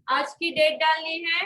आज की डेट डालनी है।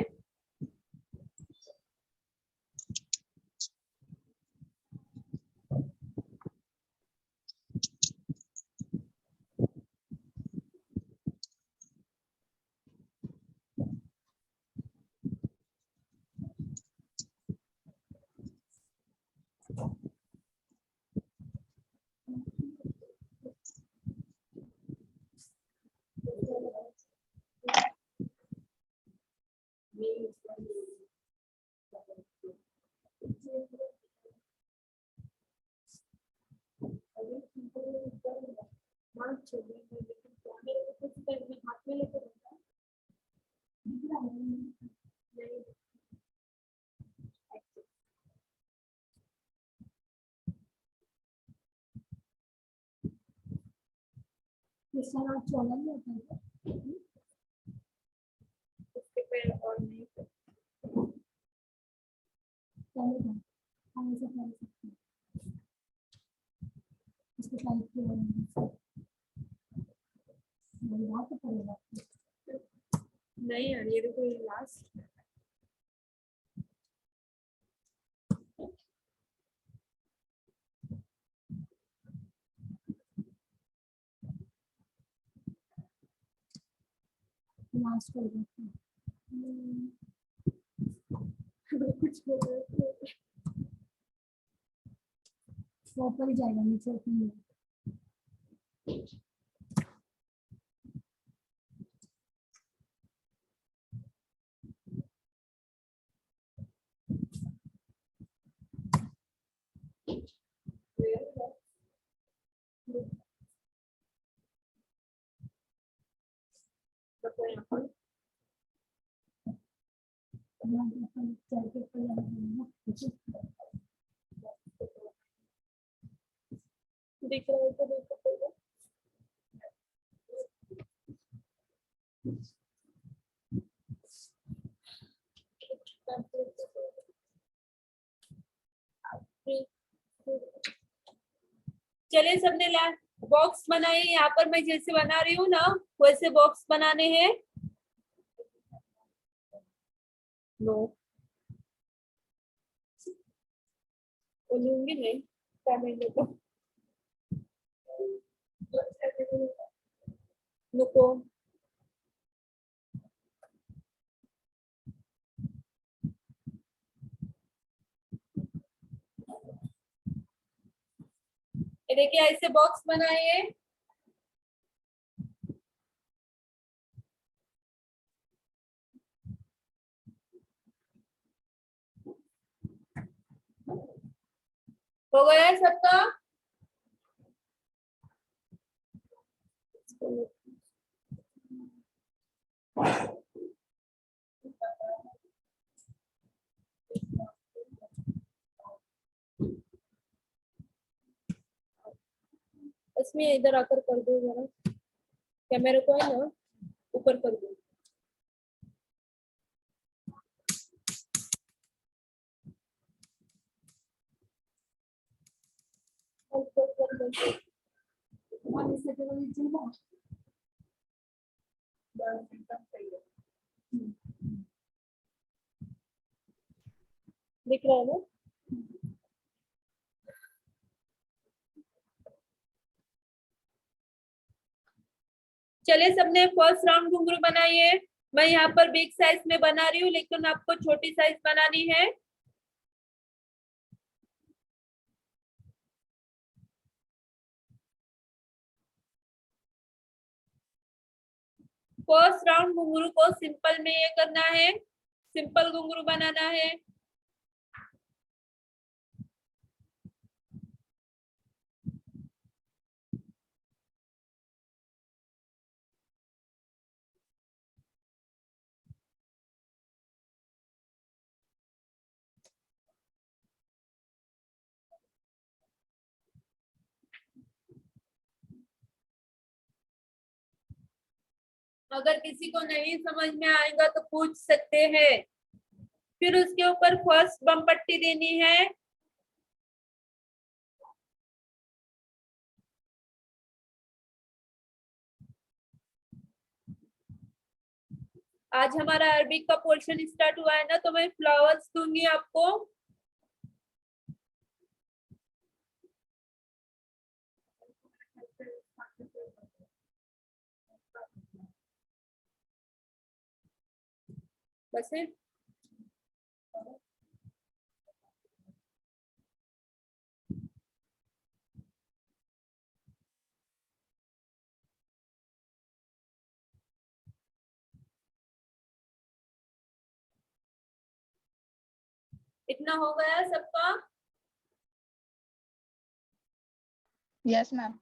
और नहीं नहीं यार, ये देखो, ये लास्ट कुछ ऊपर ही जाएगा, नीचे नहीं। दिख रहा है तो देखो पहले। चलिए सबने बॉक्स बनाए। यहाँ पर मैं जैसे बना रही हूँ ना, वैसे बॉक्स बनाने हैं। नो बोलूंगी नहीं, को रुको। ये देखिए ऐसे बॉक्स बनाए हैं। हो गया है सबका? इसमें इधर आकर कर दो जरा, कैमरे को है ना ऊपर कर दो। दिख रहा है ना? चलिए सबने फर्स्ट राउंड घुंघरू बनाइए। मैं यहाँ पर बिग साइज में बना रही हूँ, लेकिन आपको छोटी साइज बनानी है। फर्स्ट राउंड घुंघरू को सिंपल में ये करना है, सिंपल घुंघरू बनाना है। अगर किसी को नहीं समझ में आएगा तो पूछ सकते हैं। फिर उसके ऊपर फर्स्ट बम पट्टी देनी है। आज हमारा अरबिक का पोर्शन स्टार्ट हुआ है ना, तो मैं फ्लावर्स दूंगी आपको। बस है। इतना हो गया सबका? Yes ma'am.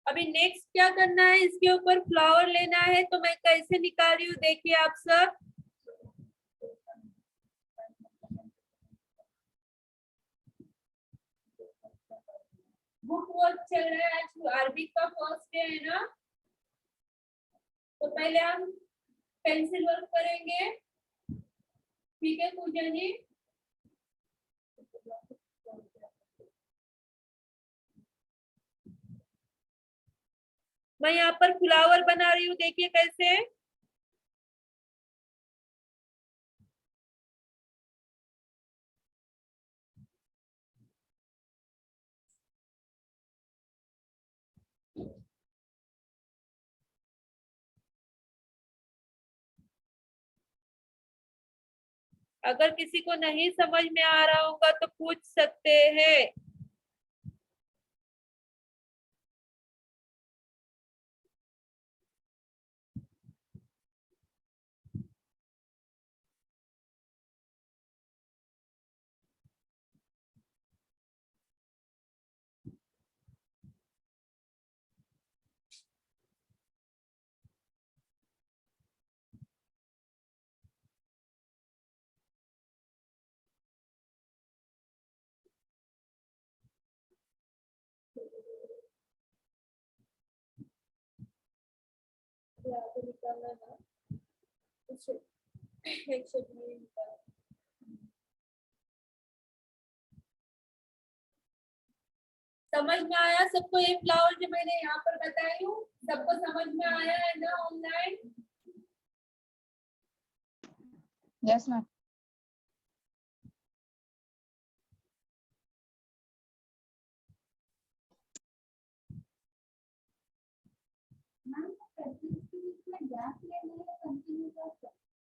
अभी नेक्स्ट क्या करना है, इसके ऊपर फ्लावर लेना है। तो मैं कैसे निकाल रही हूँ देखिए आप सब। बुक वर्क चल रहा है, आज अरबिक का फर्स्ट डे है ना, तो पहले हम पेंसिल वर्क करेंगे। ठीक है पूजा जी। मैं यहाँ पर फ्लावर बना रही हूँ, देखिए कैसे। अगर किसी को नहीं समझ में आ रहा होगा तो पूछ सकते हैं। निकालना ना, एक शेप में निकालना। समझ में आया सबको ये फ्लावर जो मैंने यहाँ पर बताई हूँ? सबको समझ में आया है ना ऑनलाइन? Yes ma'am.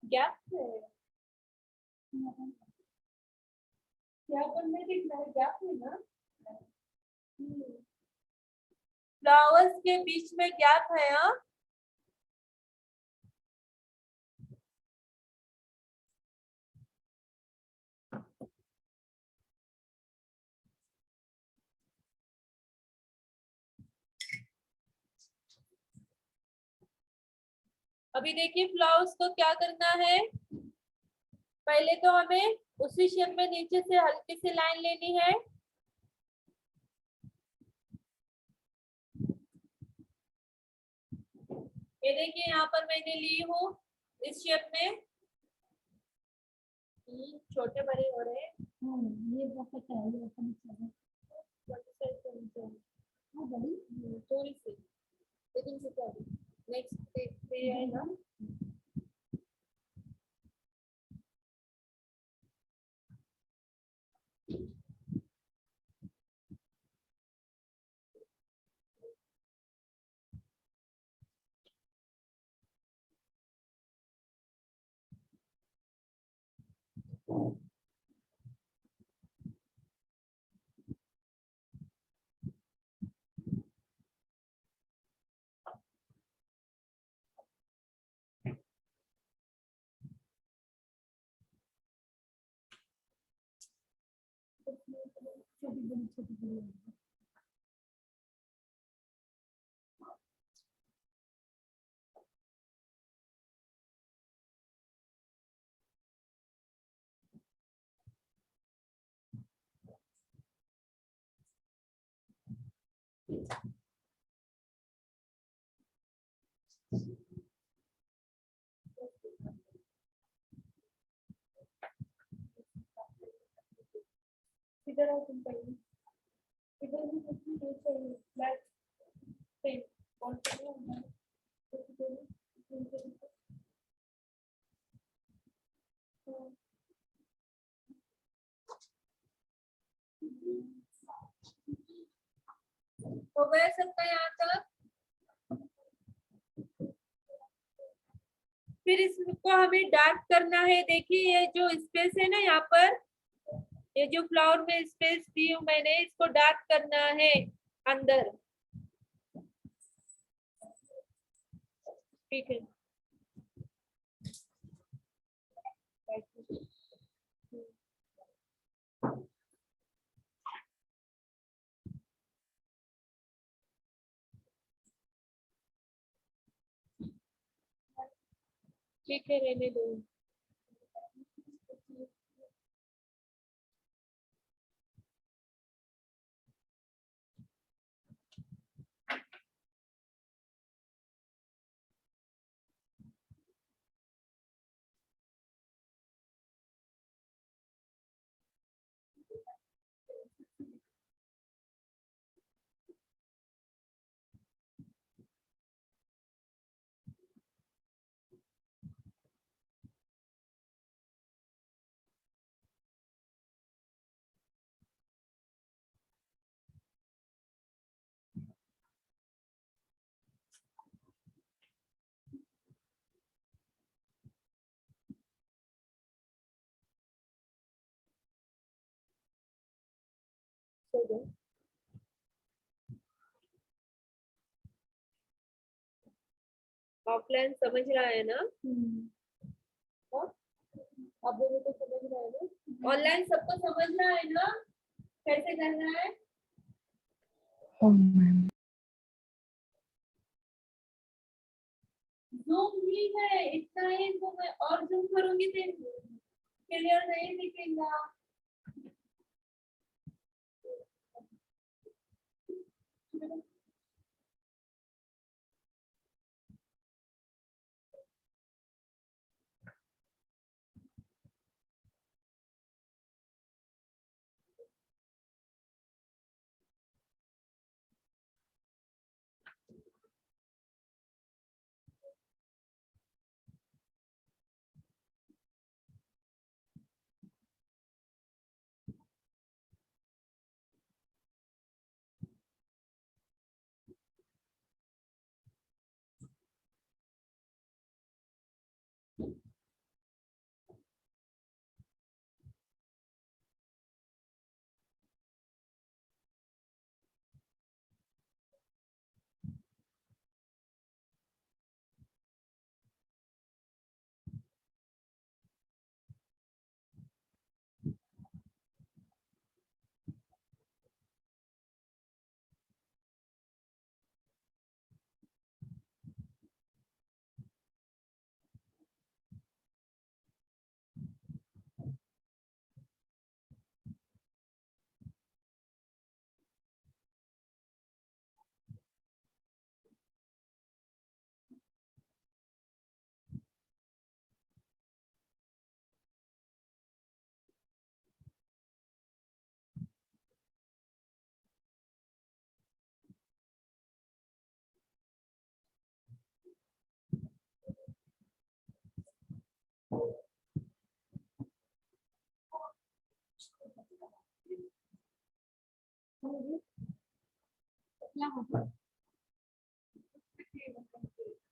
गैप है क्या करने के गैप है ना। फ्लावर्स के बीच में गैप है। हाँ, अभी देखिए फ्लावर्स को क्या करना है। पहले तो हमें उसी शेप में नीचे से हल्की सी लाइन लेनी है। ये देखिए यहाँ पर मैंने ली हूँ इस शेप में। छोटे बड़े हो रहे हैं। ये बहुत है, ये थोड़ी सी, लेकिन नेक्स्ट है ना। इधर आओ तुम पहले। इधर भी कुछ नहीं ये चाहिए, ब्लैक पेन कौन सा है? हो गया सबका यहाँ तक? फिर इसको हमें डार्क करना है। देखिए ये जो स्पेस है ना यहाँ पर, ये जो फ्लावर में स्पेस दी हूँ मैंने, इसको डार्क करना है अंदर। ठीक है, ठीक है, रहने दो। ऑफलाइन समझ रहा है ना? हाँ? आप दोनों को समझ रहा है ना? ऑनलाइन सबको समझ रहा है ना कैसे करना है? Oh, ma'am. जूम ही है, इतना ही जूम है, और जूम करूंगी तो क्लियर नहीं दिखेगा।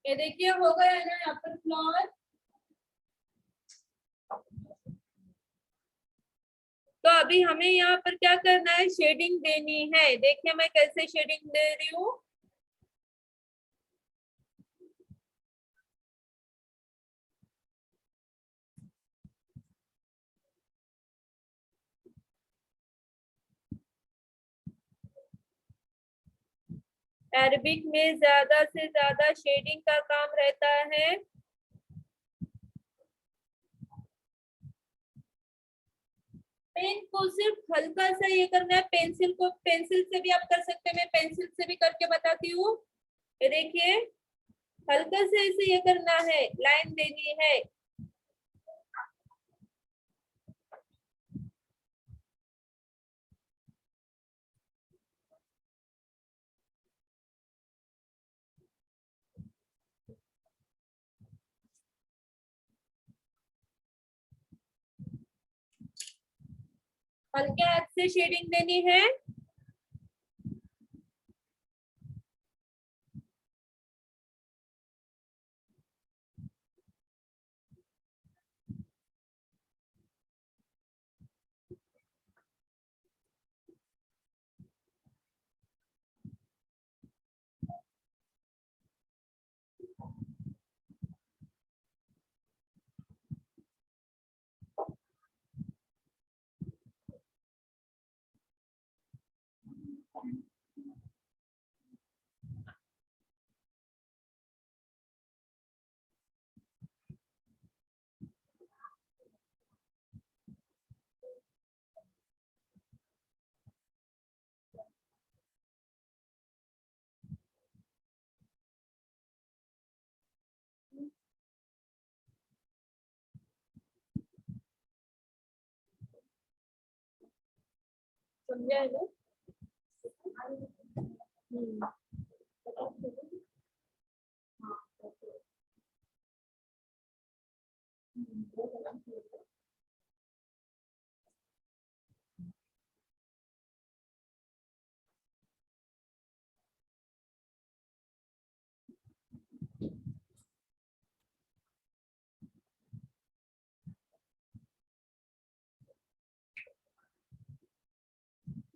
ये देखिए हो गया है ना यहाँ पर फ्लावर। तो अभी हमें यहाँ पर क्या करना है, शेडिंग देनी है। देखिए मैं कैसे शेडिंग दे रही हूँ। अरबिक में ज्यादा से ज्यादा शेडिंग का काम रहता है। पेन को सिर्फ हल्का सा ये करना है, पेंसिल को पेंसिल से भी आप कर सकते हैं, मैं पेंसिल से भी करके बताती हूँ। ये देखिए हल्का से ऐसे ये करना है, लाइन देनी है। हल्के हाथ से शेडिंग देनी है। समझा है ना?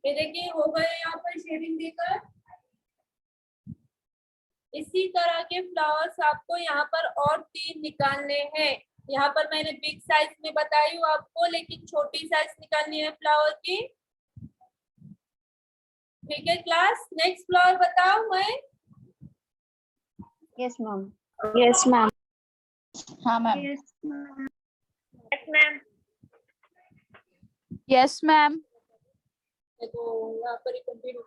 ये देखिए हो गए यहाँ पर शेडिंग देकर। इसी तरह के फ्लावर्स आपको यहाँ पर और 3 निकालने हैं। यहाँ पर मैंने बिग साइज में बताई हूँ आपको, लेकिन छोटी साइज निकालनी है फ्लावर की। ठीक है क्लास, नेक्स्ट फ्लावर बताओ मैं। Yes ma'am. Yes, ma'am. हाँ ma'am. Yes ma'am. Yes, ma'am। Yes, ma'am. देखो यहाँ पर ही कंटिन्यू।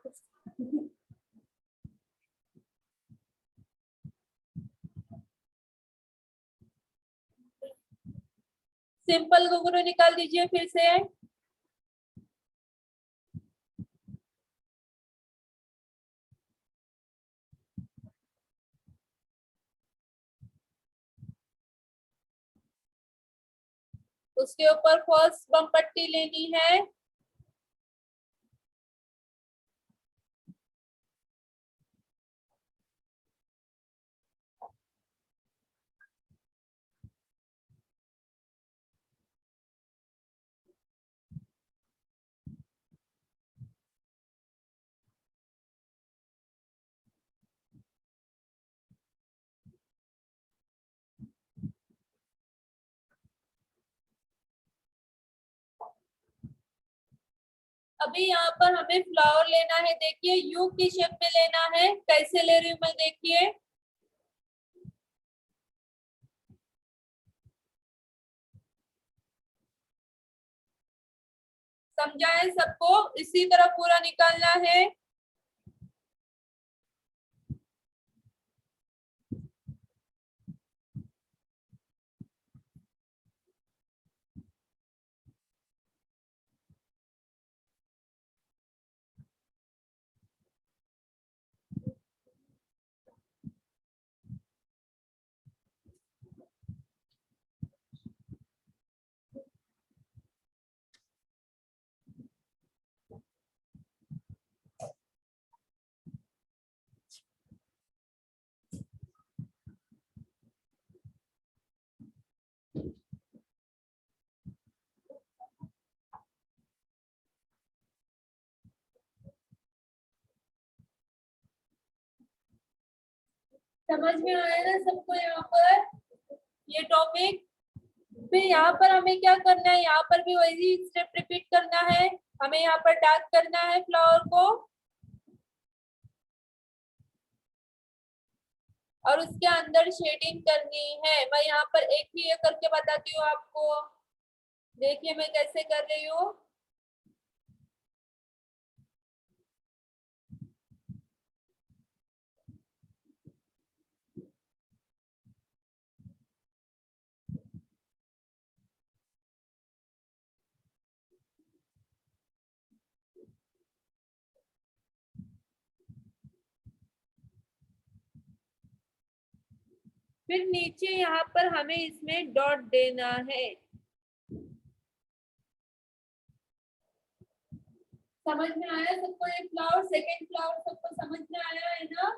सिंपल घुंघरू निकाल दीजिए फिर से। उसके ऊपर फर्स्ट बम पट्टी लेनी है। अभी यहाँ पर हमें फ्लावर लेना है। देखिए यू की शेप में लेना है। कैसे ले रही हूँ मैं, देखिए। समझा है सबको? इसी तरह पूरा निकालना है। समझ में आया ना सबको यहाँ पर ये टॉपिक? फिर यहाँ पर हमें क्या करना है, यहाँ पर भी वही स्टेप रिपीट करना है। हमें यहाँ पर डार्क करना है फ्लावर को, और उसके अंदर शेडिंग करनी है। मैं यहाँ पर एक ही एक करके बताती हूँ आपको। देखिए मैं कैसे कर रही हूँ। फिर नीचे यहाँ पर हमें इसमें डॉट देना है। समझ में आया सबको? एक फ्लावर, सेकेंड फ्लावर सबको समझ में आया है ना?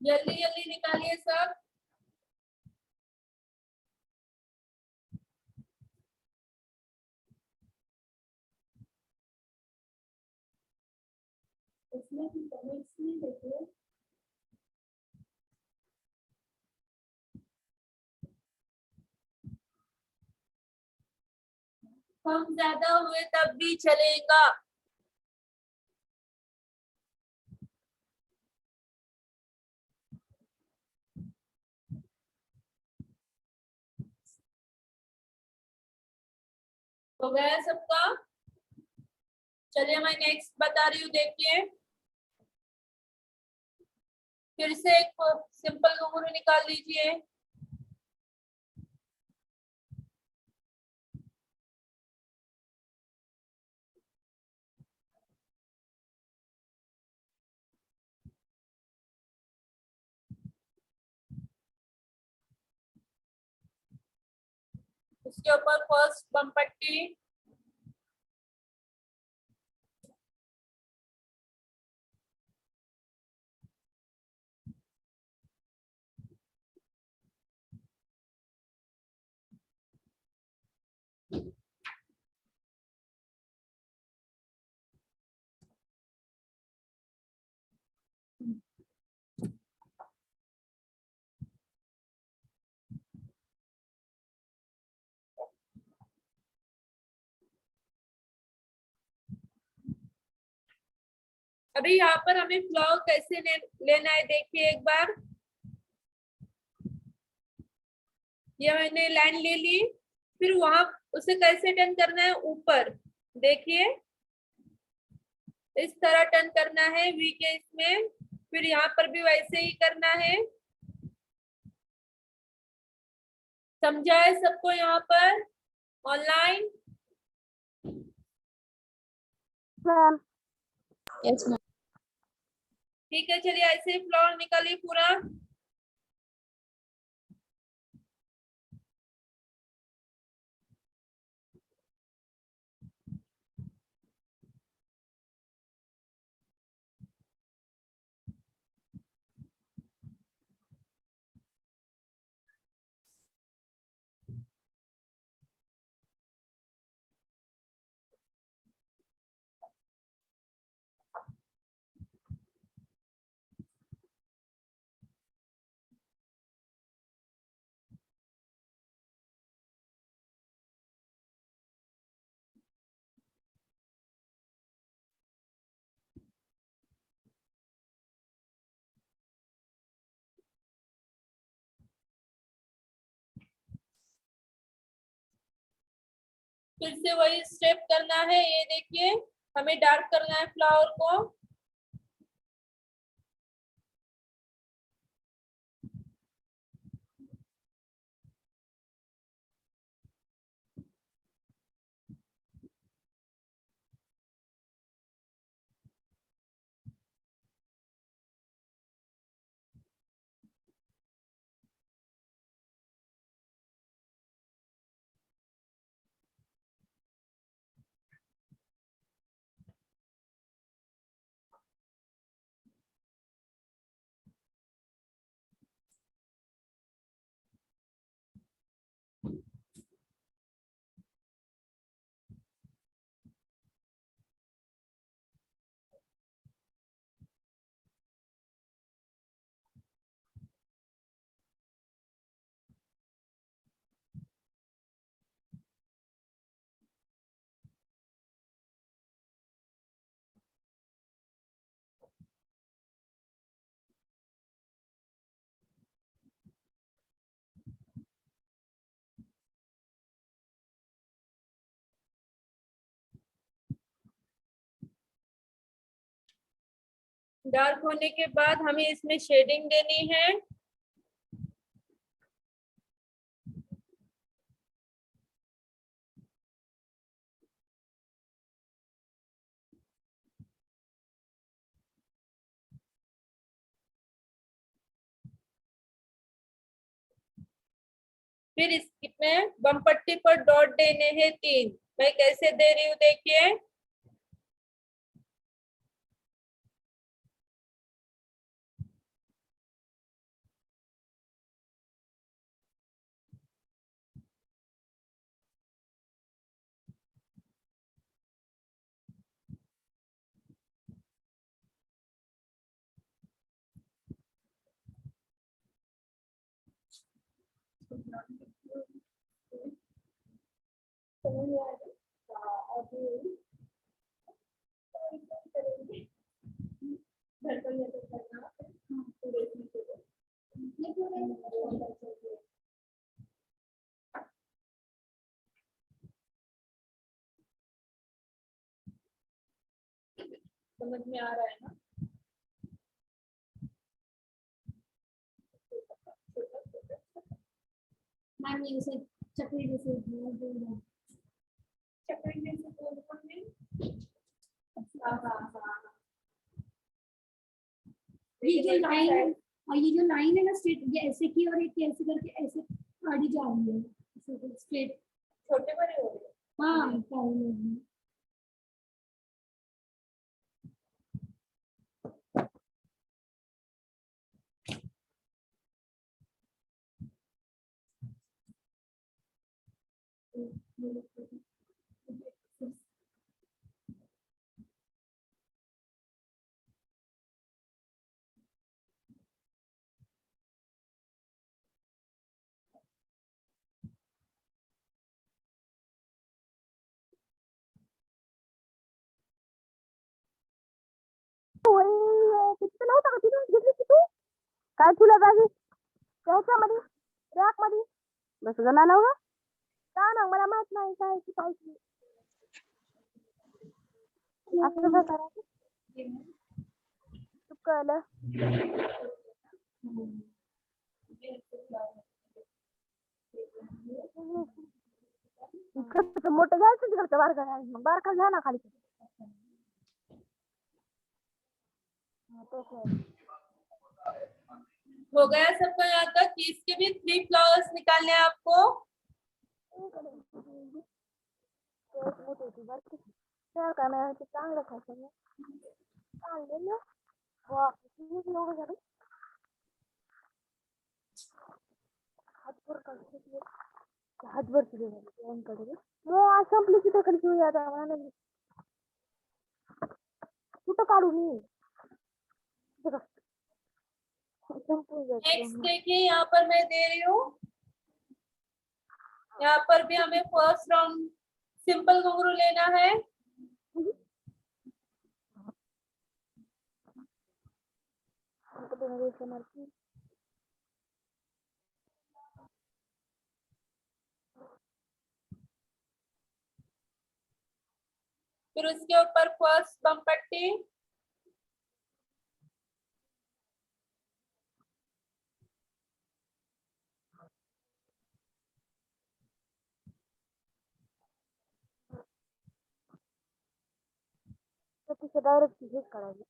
जल्दी जल्दी निकालिए सब। इसमें भी कमेंट्स नहीं देखे। कम ज्यादा हुए तब भी चलेगा। हो गया सबका? चलिए मैं नेक्स्ट बता रही हूँ, देखिए। फिर से एक सिंपल घुंघरू निकाल लीजिए। उसके ऊपर फर्स्ट बम पट्टी, अभी यहाँ पर हमें फ्लावर कैसे लेना है, देखिए एक बार। ये मैंने लाइन ले ली, फिर वहां उसे कैसे टर्न करना है, ऊपर देखिए इस तरह टर्न करना है वी के इसमें। फिर यहाँ पर भी वैसे ही करना है। समझा है सबको यहाँ पर ऑनलाइन? Yes ma'am. ठीक है, चलिए ऐसे ही फ्लावर निकालिए पूरा। फिर से वही स्टेप करना है। ये देखिए हमें डार्क करना है फ्लावर को। डार्क होने के बाद हमें इसमें शेडिंग देनी है। फिर इसमें बम पट्टी पर डॉट देने हैं 3। मैं कैसे दे रही हूँ देखिए। समझ में आ रहा है ना? मैम ये उसे चक्री जैसे चक्री जैसे गोल नहीं। हाँ। ये जो लाइन है और ये जो लाइन है ना स्ट्रेट, ये ऐसे की और एक ऐसे करके ऐसे आड़ी जा रही है स्ट्रेट। छोटे बड़े हो गए। हाँ पैरेलल। काय तुला जागी त्याच्यामध्ये रॅक मध्ये बस जमा लावलं का ना मला माहित नाही काय की पाहिजे असं काय करायचं चुकलं इकडचं मोठं घ्यायचं तिकडचं बारका घ्यायचं मग बारका घ्या ना खाली हो गया सबका यहाँ तक कि इसके भी 3 फ्लावर्स निकालने हैं आपको। चांगलं खायचं चांगलं वा किती लोक झाले हातभर झाले मग संपली की तिकडे घेऊ आता कुठं काढू मी नेक्स्ट देखिए यहाँ पर मैं दे रही हूँ, यहाँ पर भी हमें फर्स्ट राउंड सिंपल घुंघरू लेना है। फिर उसके ऊपर फर्स्ट बम पट्टी, डायरेक्ट हेच करायचं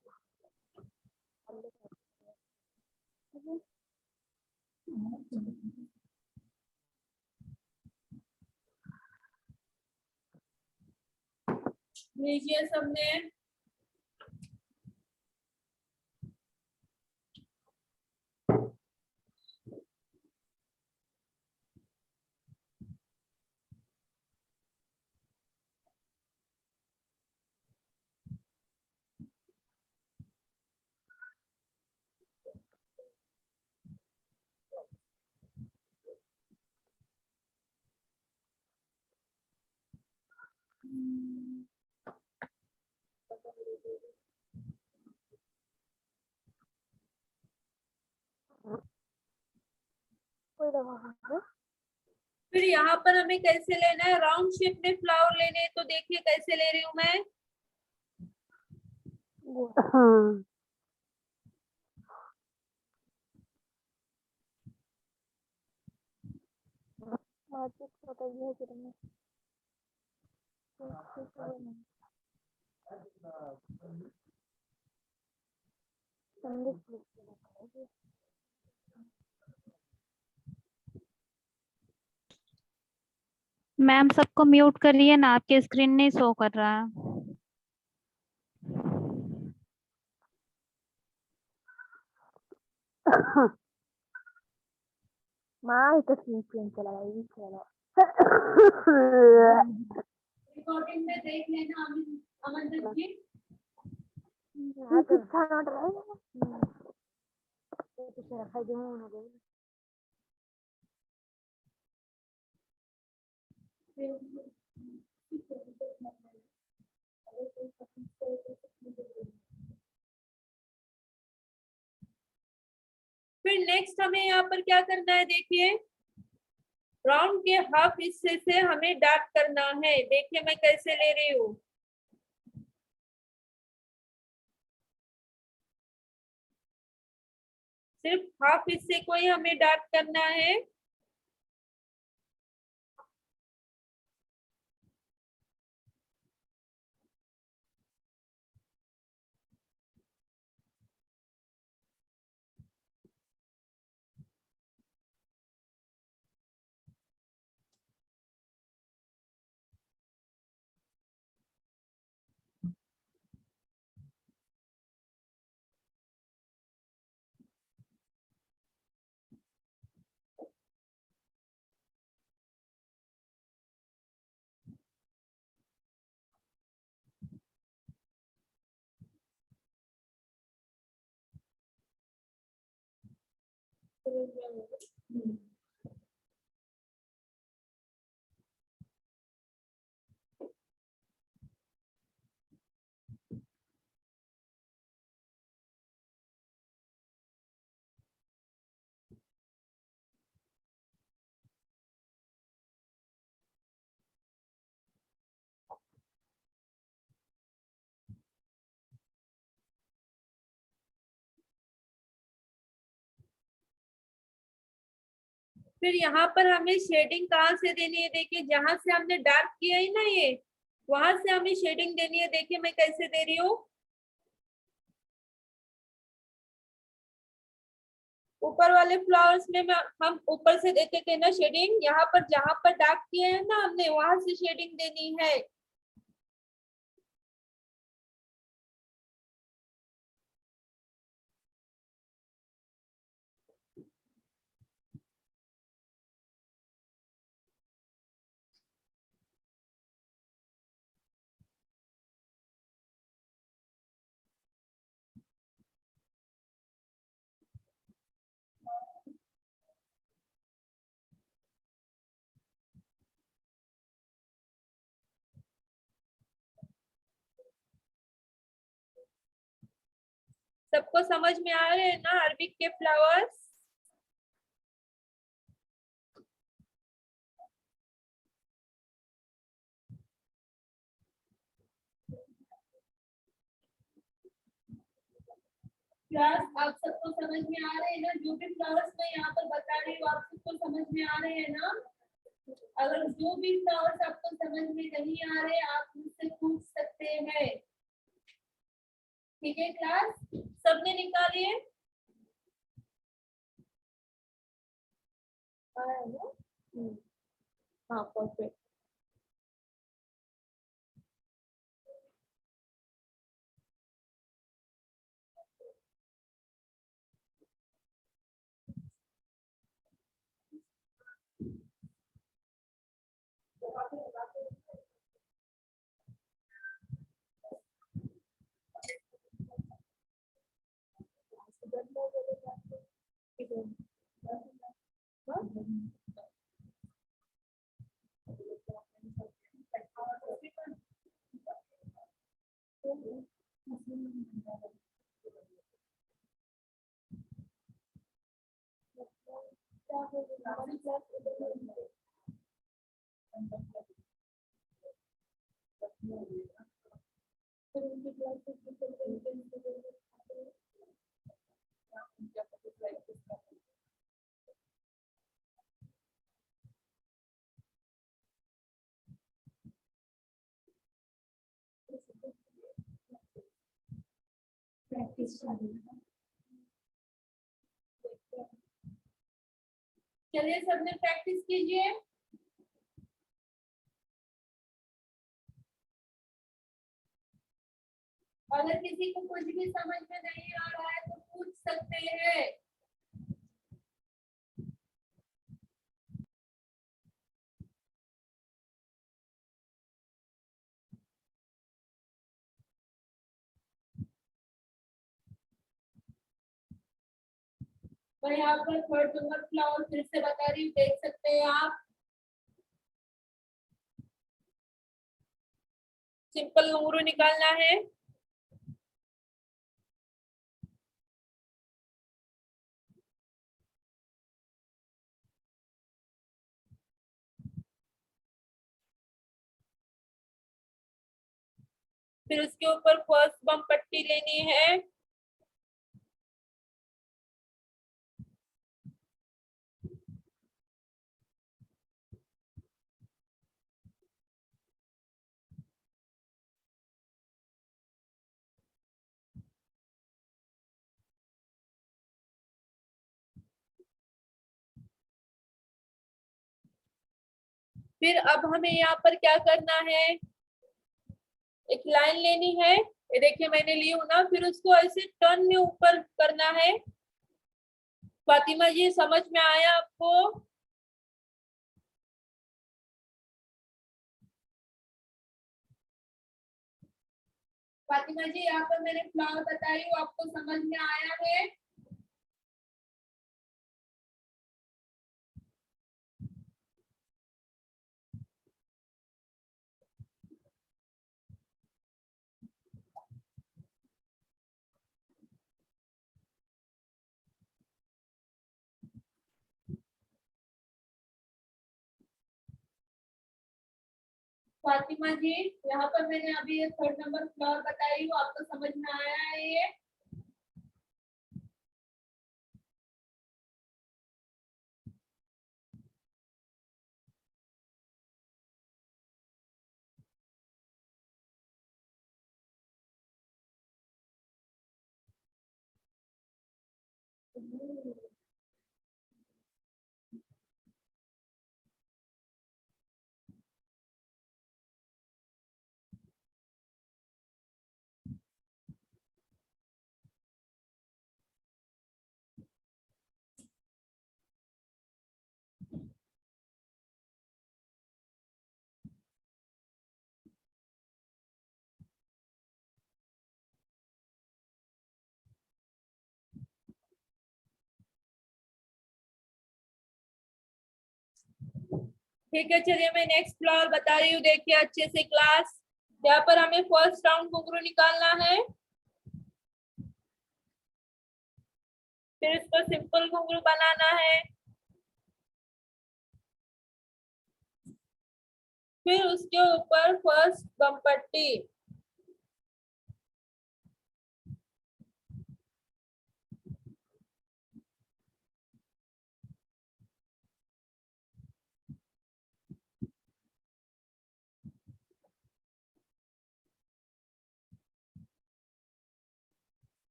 लीजिए सबने। फिर यहाँ पर हमें कैसे लेना है, राउंड शेप में फ्लावर लेने हैं, तो देखिए कैसे ले रही हूँ मैं। मैम सबको म्यूट करिए ना, आपके स्क्रीन नहीं शो कर रहा है। रिकॉर्डिंग में देख लेना अमन जी। फिर नेक्स्ट हमें यहाँ पर क्या करना है, देखिए राउंड के हाफ हिस्से से हमें डार्क करना है। देखिए मैं कैसे ले रही हूँ, सिर्फ हाफ हिस्से को ही हमें डार्क करना है। फिर यहाँ पर हमें शेडिंग कहाँ से देनी है? देखिए जहां से हमने डार्क किया है ना, ये वहां से हमें शेडिंग देनी है। देखिए मैं कैसे दे रही हूँ। ऊपर वाले फ्लावर्स में हम ऊपर से देते थे ना शेडिंग, यहाँ पर जहां पर डार्क किए हैं ना हमने, वहां से शेडिंग देनी है। सबको समझ में आ रहे हैं ना अरबिक के फ्लावर्स? क्लास आप सबको समझ में आ रहे हैं ना? जो भी फ्लावर्स मैं यहाँ पर बता रही हूँ आप सबको समझ में आ रहे हैं ना? अगर जो भी फ्लावर्स आपको समझ में नहीं आ रहे आप मुझसे पूछ सकते हैं। ठीक है क्लास, सबने निकालिए। हाँ परफेक्ट। प्रैक्टिस चालू है। चलिए सबने प्रैक्टिस कीजिए। अगर किसी को कुछ भी समझ में नहीं आ रहा है तो पूछ सकते हैं। मैं यहाँ पर थर्ड नंबर फ्लावर फिर से बता रही हूँ, देख सकते हैं आप। सिंपल घुंघरू निकालना है। फिर उसके ऊपर फर्स्ट बम पट्टी लेनी है। फिर अब हमें यहाँ पर क्या करना है, एक लाइन लेनी है, ये देखिए मैंने ली हूं ना, फिर उसको ऐसे टर्न में ऊपर करना है। फातिमा जी समझ में आया आपको? फातिमा जी यहाँ पर मैंने फ्लावर बताई हूँ, आपको समझ में आया है? फातिमा जी यहाँ पर मैंने अभी ये 3rd नंबर फ्लावर बताई हूँ, आपको समझ में आया है ये? ठीक है, चलिए मैं नेक्स्ट फ्लावर बता रही हूँ, देखिए अच्छे से क्लास। यहाँ पर हमें फर्स्ट राउंड घुंघरू निकालना है, फिर इसको सिंपल घुंघरू बनाना है, फिर उसके ऊपर फर्स्ट बम पट्टी,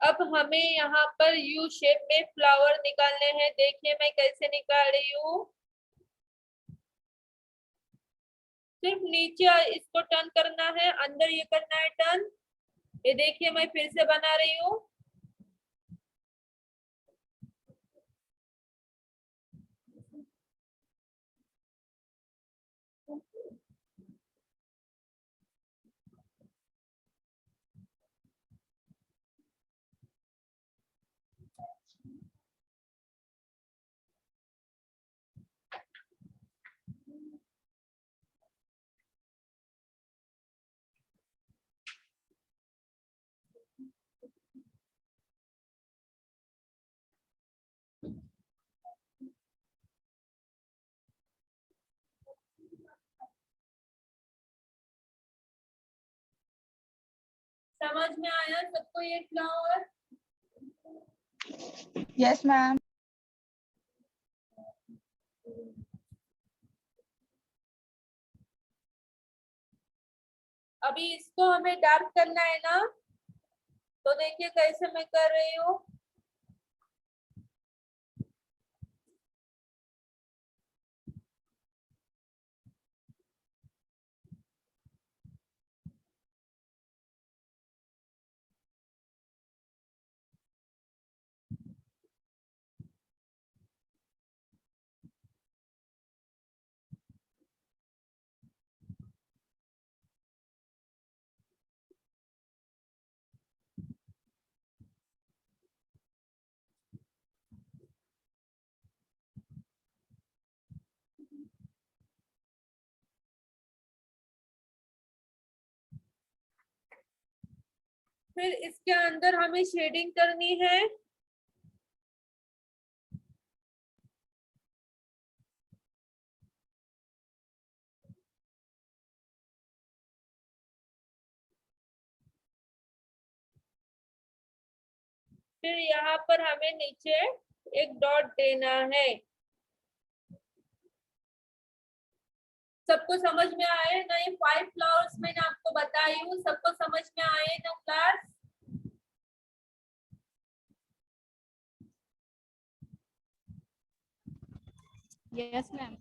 अब हमें यहाँ पर यू शेप में फ्लावर निकालने हैं। देखिए मैं कैसे निकाल रही हूँ, सिर्फ नीचे इसको टर्न करना है, अंदर ये करना है टर्न। ये देखिए मैं फिर से बना रही हूँ। समझ में आया सबको ये फ्लावर? Yes, ma'am. अभी इसको हमें डार्क करना है ना, तो देखिए कैसे मैं कर रही हूँ। फिर इसके अंदर हमें शेडिंग करनी है। फिर यहाँ पर हमें नीचे एक डॉट देना है। सबको समझ में आए ना? ये 5 फ्लावर्स मैंने आपको बताई हूँ, सबको समझ में आए ना क्लास? Yes ma'am.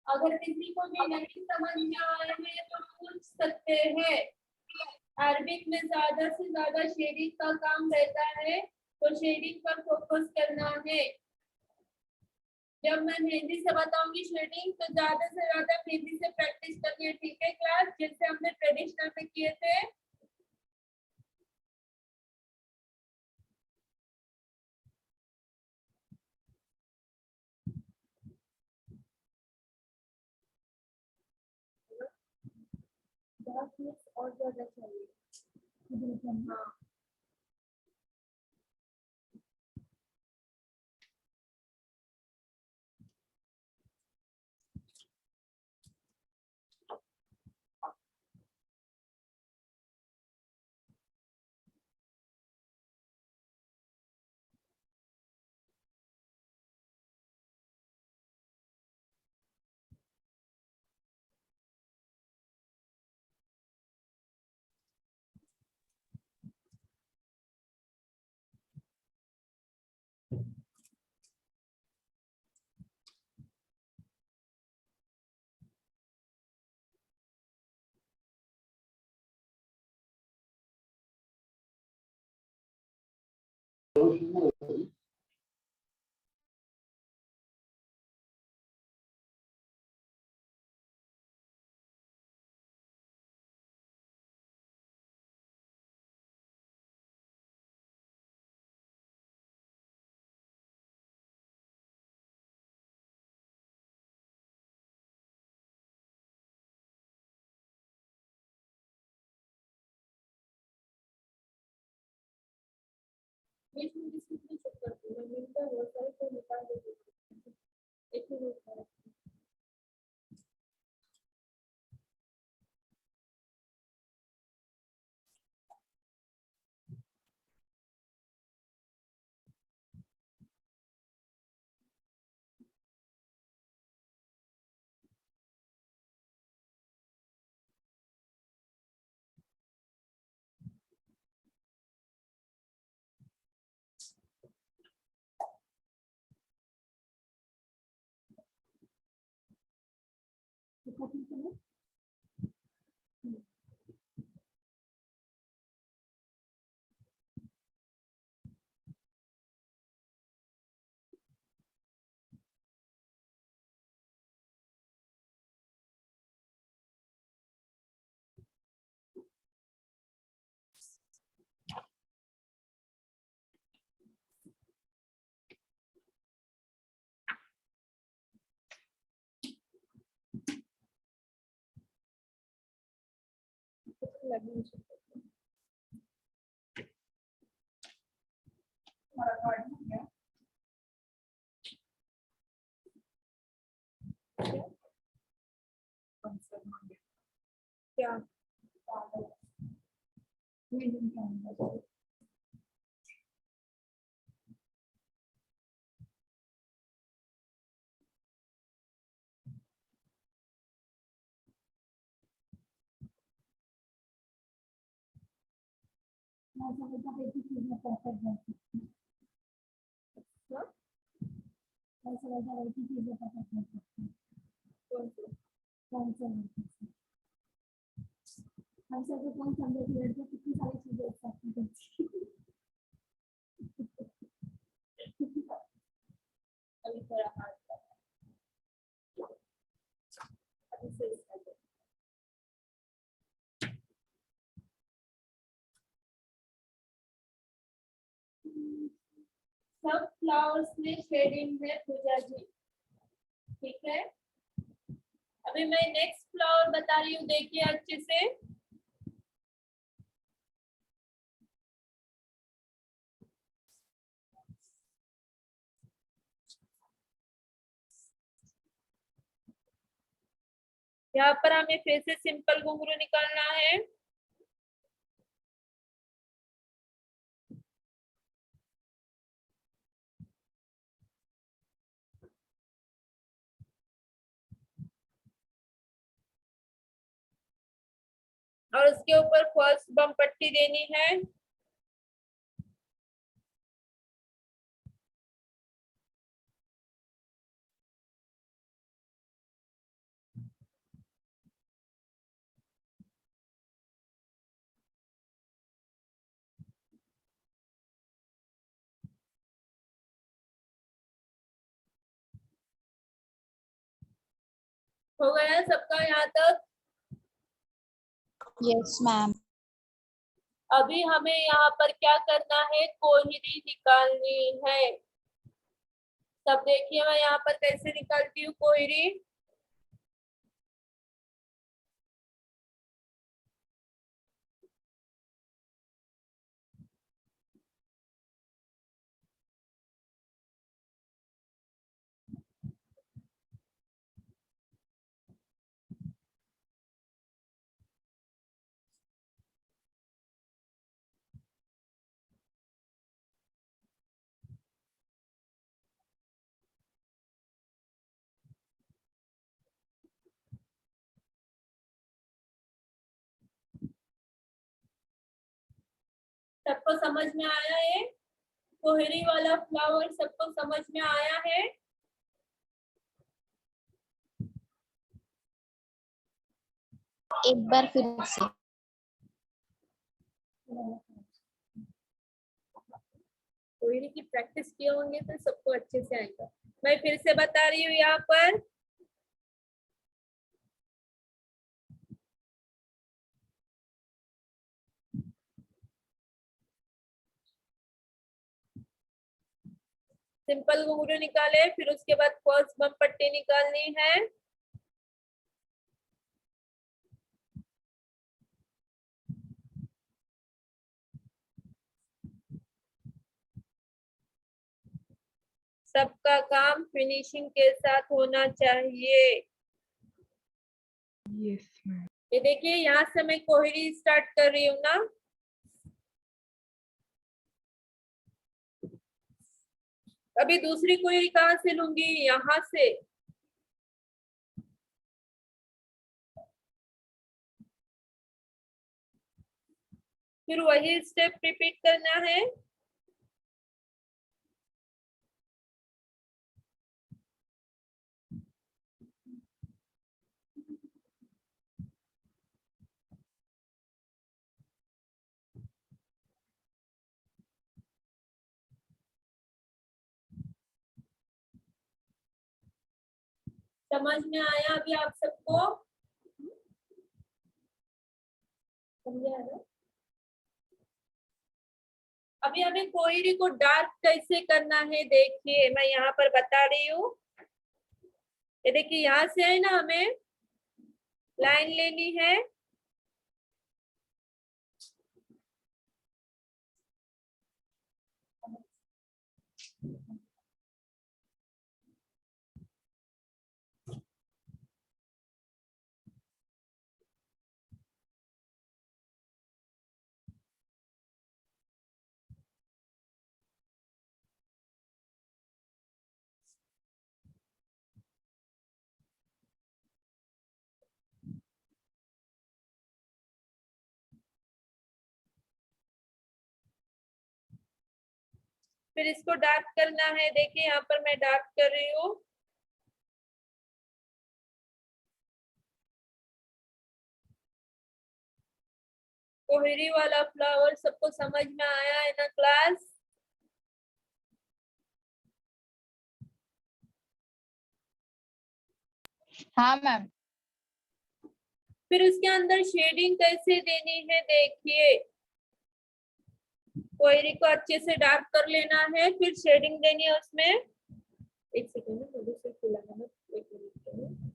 अगर किसी को भी नहीं समझ में आए हैं तो पूछ सकते हैं। अरबिक में ज्यादा से ज्यादा शेडिंग का काम रहता है, तो शेडिंग पर फोकस करना है। जब मैं मेहंदी से बताऊंगी शेडिंग, तो ज्यादा से ज्यादा मेहंदी से प्रैक्टिस करनी है, ठीक है क्लास, जैसे हमने ट्रेडिशनल में किए थे। और ज्यादा चाहिए। हाँ, बीच में किसी को चेक करती हूँ, मिलता है बहुत सारे, तो निकाल देती हूँ। एक ही रोज का। लगी क्या? हम सब कौन समझे कि लड़कियां कितनी सारी चीजें एक साथ में करती हैं। अभी थोड़ा हार्ड कर अभी से start करो। सब फ्लावर्स में शेडिंग है पूजा जी, ठीक है। अभी मैं नेक्स्ट फ्लावर बता रही हूँ, देखिए अच्छे से। यहाँ पर हमें फिर से सिंपल घुंघरू निकालना है। और उसके ऊपर फर्स्ट बम पट्टी देनी है। हो गया सबका यहाँ तक? Yes, ma'am. अभी हमें यहाँ पर क्या करना है, कोहरी निकालनी है। सब देखिए मैं यहाँ पर कैसे निकालती हूँ कोहरी। सबको समझ में आया है? कोहरी वाला फ्लावर सबको समझ में आया है? एक बार फिर से. कोहरी की प्रैक्टिस किए होंगे तो सबको अच्छे से आएगा। मैं फिर से बता रही हूँ यहाँ पर। सिंपल घुंघरू निकाले, फिर उसके बाद फर्स्ट बम पट्टी निकालनी है। सबका काम फिनिशिंग के साथ होना चाहिए। Yes, ma'am. ये देखिए यहाँ से मैं कोहरी स्टार्ट कर रही हूँ ना। अभी दूसरी कोहरी कहाँ से लूंगी? यहाँ से। फिर वही स्टेप रिपीट करना है। समझ में आया अभी आप सबको? समझा ना? अभी हमें कोहरी को डार्क कैसे करना है देखिए, मैं यहाँ पर बता रही हूँ। ये देखिए यहाँ से है ना, हमें लाइन लेनी है। फिर इसको डार्क करना है। देखिए यहाँ पर मैं डार्क कर रही हूँ। कोहरी वाला फ्लावर सबको समझ में आया है ना क्लास? हाँ मैम. फिर उसके अंदर शेडिंग कैसे देनी है देखिए। कोहरी को अच्छे से डार्क कर लेना है, फिर शेडिंग देनी है उसमें। एक सेकेंड में मुझे से खुलाना है, एक मिनट के लिए।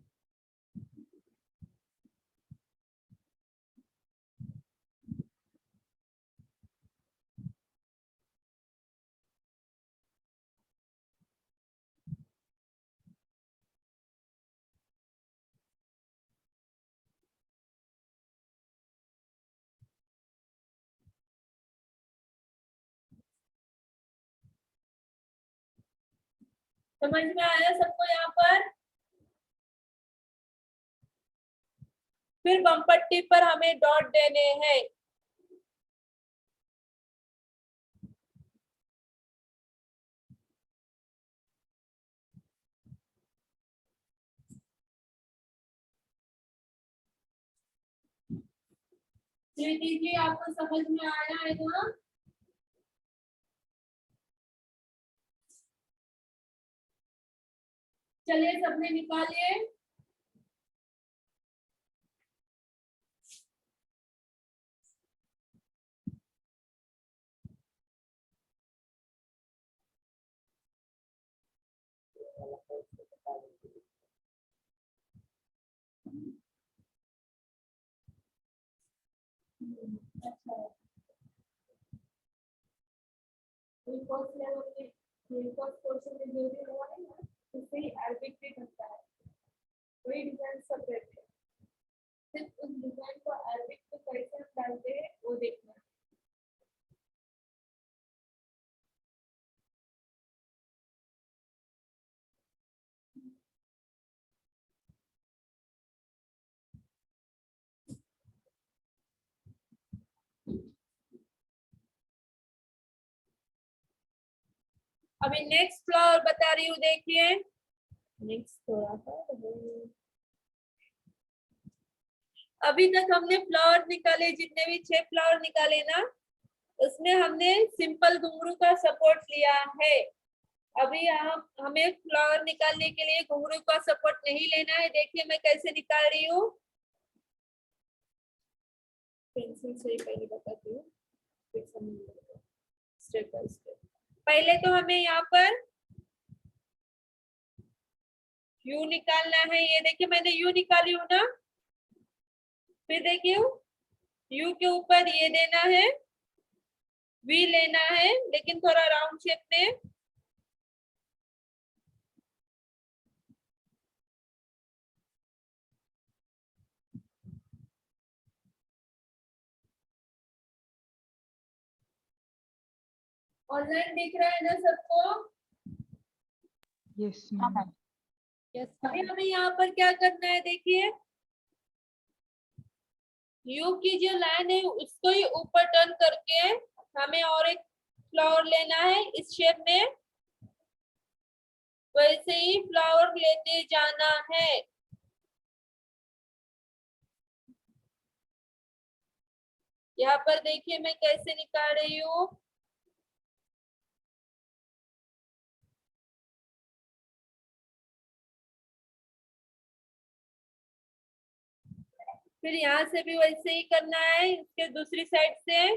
समझ में आया सबको यहाँ पर? फिर बम पट्टी पर हमें डॉट देने हैं। स्वीटी जी आपको समझ में आया है ना? चलिए सबने निकालिए। अच्छा है। कोई फर्स्ट लेवल में ये फर्स्ट पोर्शन में जो भी हुआ है ना, उससे ही अरबिक भी बनता है। वही डिजाइन सब रहते हैं, सिर्फ उस डिजाइन को अरबिक में कैसे हम डालते हैं वो देखना है। अभी नेक्स्ट फ्लावर बता रही हूँ, देखिए नेक्स्ट थोड़ा सा। अभी तक हमने फ्लावर निकाले, जितने भी 6 फ्लावर निकाले ना, उसमें हमने सिंपल घुंघरू का सपोर्ट लिया है। अभी हमें फ्लावर निकालने के लिए घुंघरू का सपोर्ट नहीं लेना है। देखिए मैं कैसे निकाल रही हूँ, पेंसिल से ही पहले बताती हूँ, स्टेप बाय स्टेप। पहले तो हमें यहाँ पर यू निकालना है। ये देखिए मैंने यू निकाली हूँ ना। फिर देखिए यू के ऊपर ये देना है, वी लेना है, लेकिन थोड़ा राउंड शेप में। ऑनलाइन दिख रहा है ना सबको? यस हाँ मैम। मैम। यस। अभी हमें यहाँ पर क्या करना है, देखिए यू की जो लाइन है उसको ही ऊपर टर्न करके हमें और एक फ्लावर लेना है इस शेप में। वैसे ही फ्लावर लेते जाना है। यहाँ पर देखिए मैं कैसे निकाल रही हूँ। फिर यहाँ से भी वैसे ही करना है, इसके दूसरी साइड से।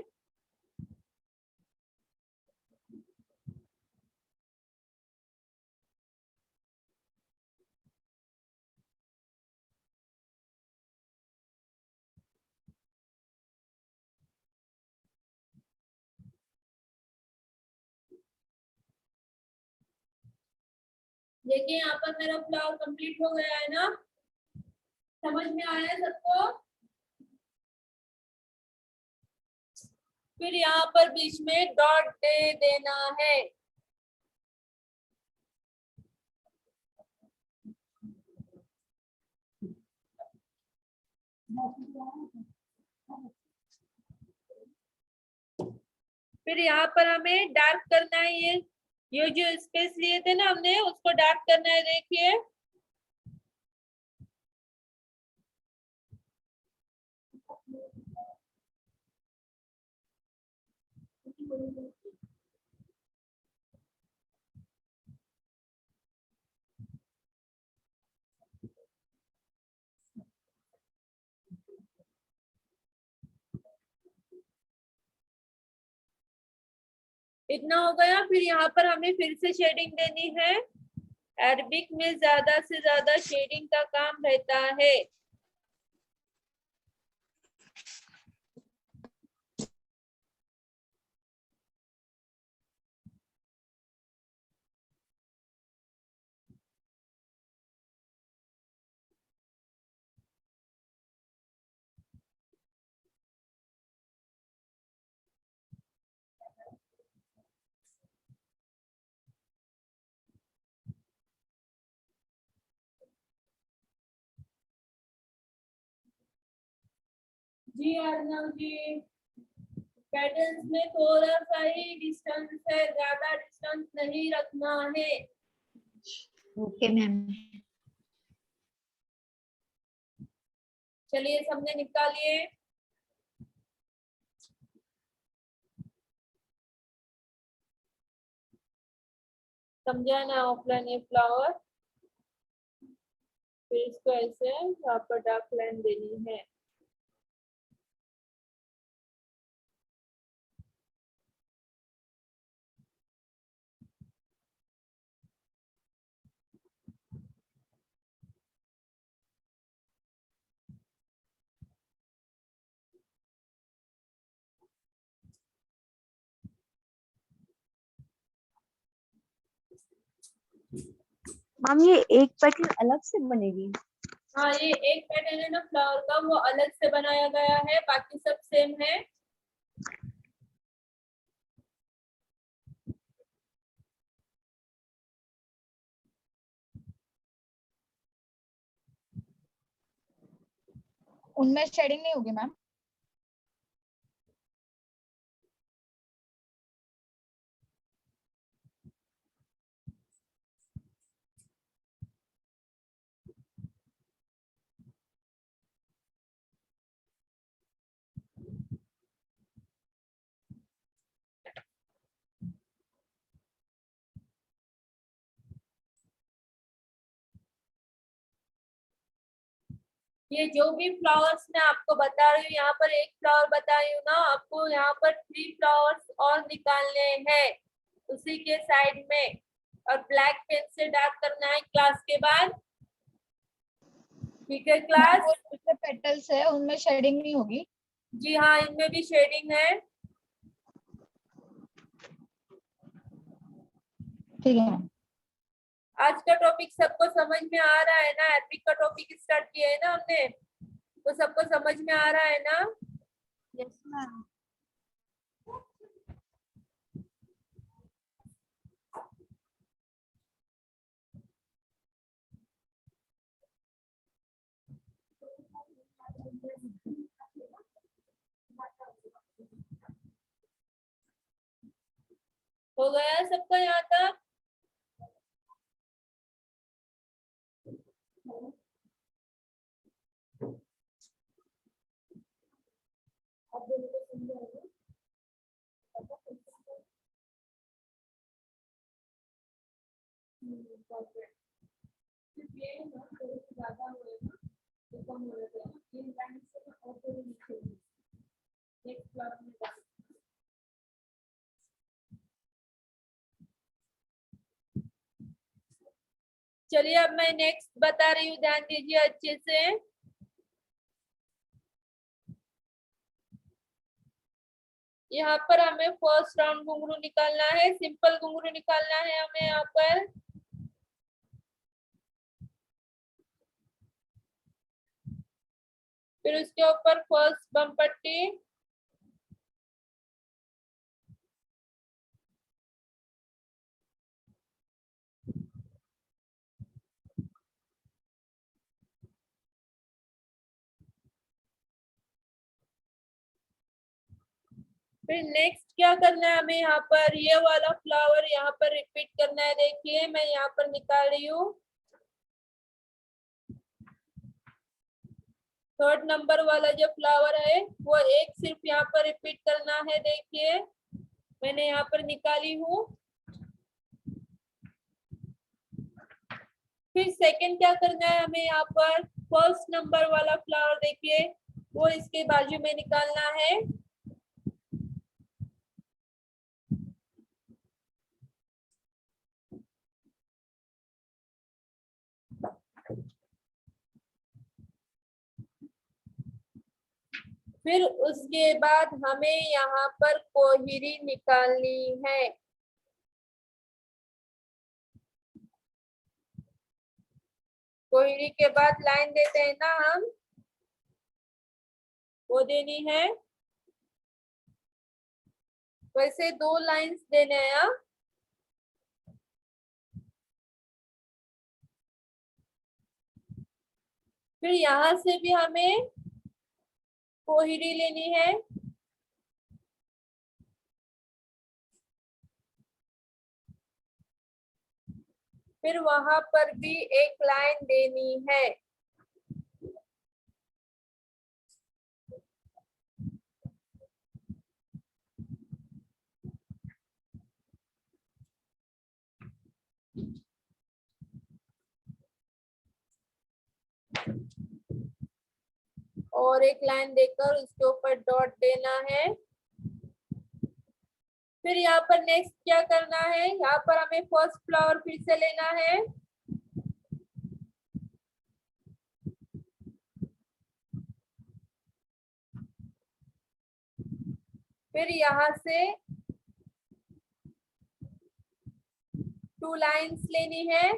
देखिए यहाँ पर मेरा फ्लावर कंप्लीट हो गया है ना, समझ में आया है सबको? फिर यहाँ पर बीच में डॉट दे देना है। फिर यहाँ पर हमें डार्क करना है। ये जो स्पेस लिए थे ना हमने, उसको डार्क करना है। देखिए इतना हो गया। फिर यहाँ पर हमें फिर से शेडिंग देनी है। अरबिक में ज्यादा से ज्यादा शेडिंग का काम रहता है। जी अर्नव जी, पैटर्न्स में थोड़ा सा ही डिस्टेंस है, ज्यादा डिस्टेंस नहीं रखना है। Okay ma'am. चलिए सबने निकालिए। समझा ना ऑफलाइन ये फ्लावर। फिर इसको ऐसे यहाँ पर डार्क लाइन देनी है। मैम ये एक पैटर्न अलग से बनेगी? हाँ, ये एक पैटर्न है ना फ्लावर का, वो अलग से बनाया गया है, बाकी सब सेम है। उनमें शेडिंग नहीं होगी मैम? ये जो भी फ्लावर्स मैं आपको बता रही हूँ, यहाँ पर एक फ्लावर बता रही हूँ ना आपको, यहाँ पर 3 फ्लावर्स और निकालने हैं उसी के साइड में, और ब्लैक पेन से डार्क करना है क्लास के बाद। ठीक है क्लास? पेटल्स है, उनमें शेडिंग नहीं होगी? जी हाँ, इनमें भी शेडिंग है। ठीक है मैम। आज का टॉपिक सबको समझ में आ रहा है ना? अरबिक का टॉपिक स्टार्ट किया है ना हमने, तो सबको समझ में आ रहा है ना? Yes ma'am. हो गया सबका यहाँ तक? चलिए अब मैं नेक्स्ट बता रही हूँ, ध्यान दीजिए अच्छे से। यहाँ पर हमें फर्स्ट राउंड घुंघरू निकालना है, सिंपल घुंघरू निकालना है हमें यहाँ पर। फिर उसके ऊपर फर्स्ट बम पट्टी, फिर नेक्स्ट क्या करना है हमें, यहाँ पर ये वाला फ्लावर यहाँ पर रिपीट करना है। देखिए मैं यहाँ पर निकाल रही हूँ, थर्ड नंबर वाला जो फ्लावर है वो एक सिर्फ यहाँ पर रिपीट करना है। देखिए मैंने यहाँ पर निकाली हूँ। फिर सेकंड क्या करना है हमें, यहाँ पर फर्स्ट नंबर वाला फ्लावर देखिए वो इसके बाजू में निकालना है। फिर उसके बाद हमें यहाँ पर कोहिरी निकालनी है। कोहिरी के बाद लाइन देते हैं ना हम, वो देनी है। वैसे 2 लाइंस देने हैं। फिर यहाँ से भी हमें कोहिरी लेनी है। फिर वहां पर भी एक लाइन देनी है। और एक लाइन देकर उसके ऊपर डॉट देना है। फिर यहाँ पर नेक्स्ट क्या करना है, यहाँ पर हमें फर्स्ट फ्लावर फिर से लेना है। फिर यहाँ से 2 लाइंस लेनी है,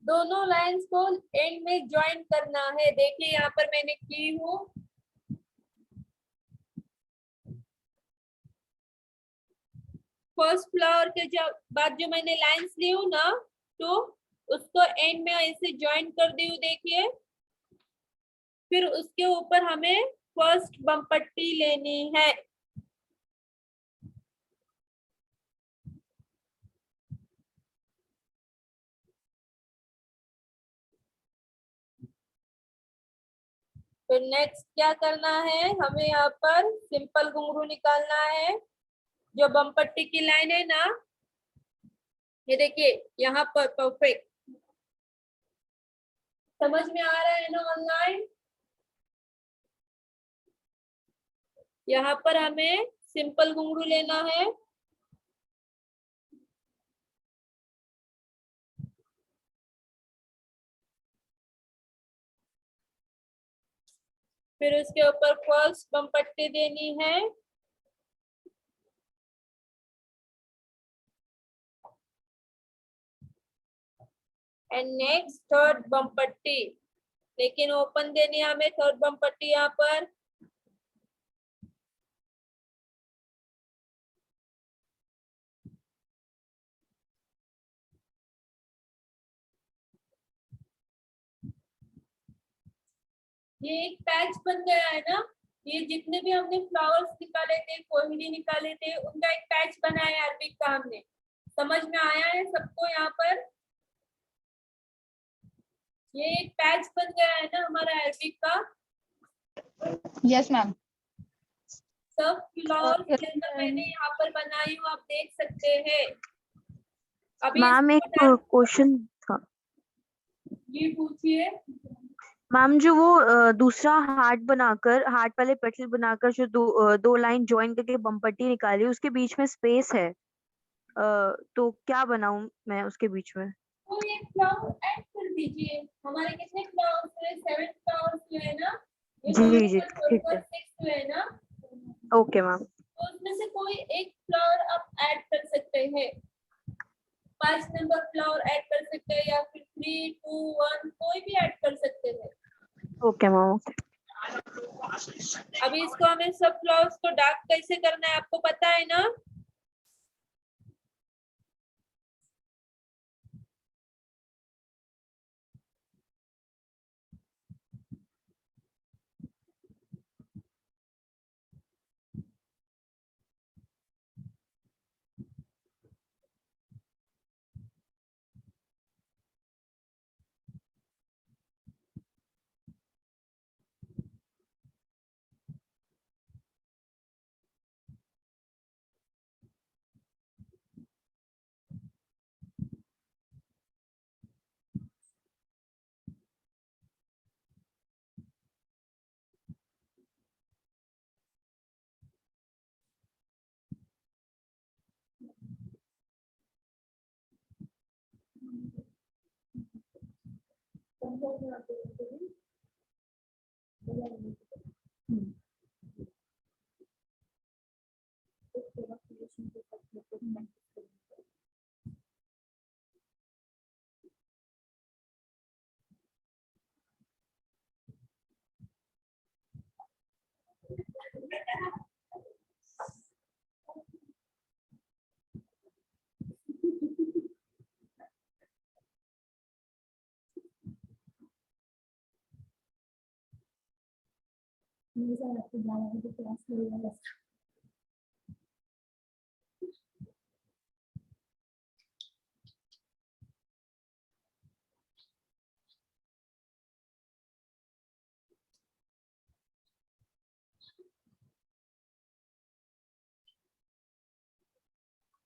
दोनों लाइंस को एंड में ज्वाइन करना है। देखिए यहाँ पर मैंने की हूँ। फर्स्ट फ्लावर के बाद जो मैंने लाइंस ली हूँ ना, तो उसको एंड में ऐसे ज्वाइन कर दी हूँ, देखिए। फिर उसके ऊपर हमें फर्स्ट बम पट्टी लेनी है। तो नेक्स्ट क्या करना है, हमें यहाँ पर सिंपल घुंघरू निकालना है। जो बम पट्टी की लाइन है ना, ये देखिए यहाँ पर परफेक्ट समझ में आ रहा है ना ऑनलाइन। यहाँ पर हमें सिंपल घुंघरू लेना है। फिर उसके ऊपर फर्स्ट बम पट्टी देनी है। एंड नेक्स्ट थर्ड बम पट्टी, लेकिन ओपन देनी है हमें थर्ड बम पट्टी यहाँ पर। ये एक पैच बन गया है ना। ये जितने भी हमने फ्लावर्स निकाले थे, कोहिनी निकाले थे, उनका एक पैच बना है अरबिक का हमने। समझ में आया है सबको यहाँ पर? ये एक पैच बन गया है ना हमारा अरबिक का। Yes ma'am. सब फ्लावर्स जैसा मैंने यहाँ पर बनाई हूँ, आप देख सकते हैं। अभी मैम एक क्वेश्चन था। ये पूछिए। मैम जो वो दूसरा हार्ट वाले पेटल बनाकर जो दो लाइन ज्वाइन करके बमपट्टी निकाली, उसके बीच में स्पेस है, तो क्या बनाऊं मैं उसके बीच में? तो ये फ्लावर ऐड कर दीजिए। हमारे कितने फ्लावर्स हुए? 7 फ्लावर्स हुए ना। ये जी जी ठीक है। 6 हुए ना। Okay ma'am. तो उसमें से कोई एक फ्लावर आप ऐड कर सकते हैं। 5 नंबर फ्लावर ऐड कर सकते हैं, या फिर 3, 2, 1 कोई भी ऐड कर सकते हैं। Okay ma'am. अभी इसको हमें सब फ्लावर्स को डार्क कैसे करना है आपको पता है ना?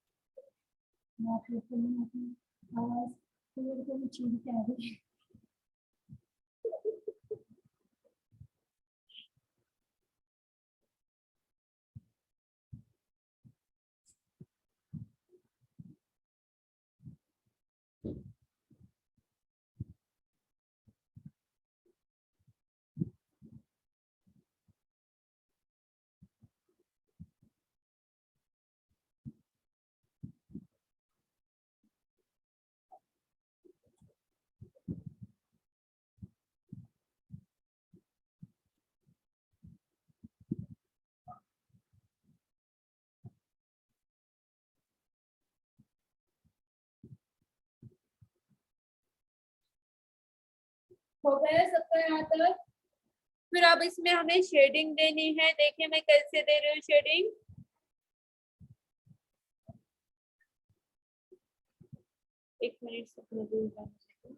क्लास में आवाज को छीन के आ रही हो गया सबका यहाँ तक? फिर अब इसमें हमें शेडिंग देनी है। देखिए मैं कैसे दे रही हूँ शेडिंग। एक मिनट से दूर जाना चाहिए।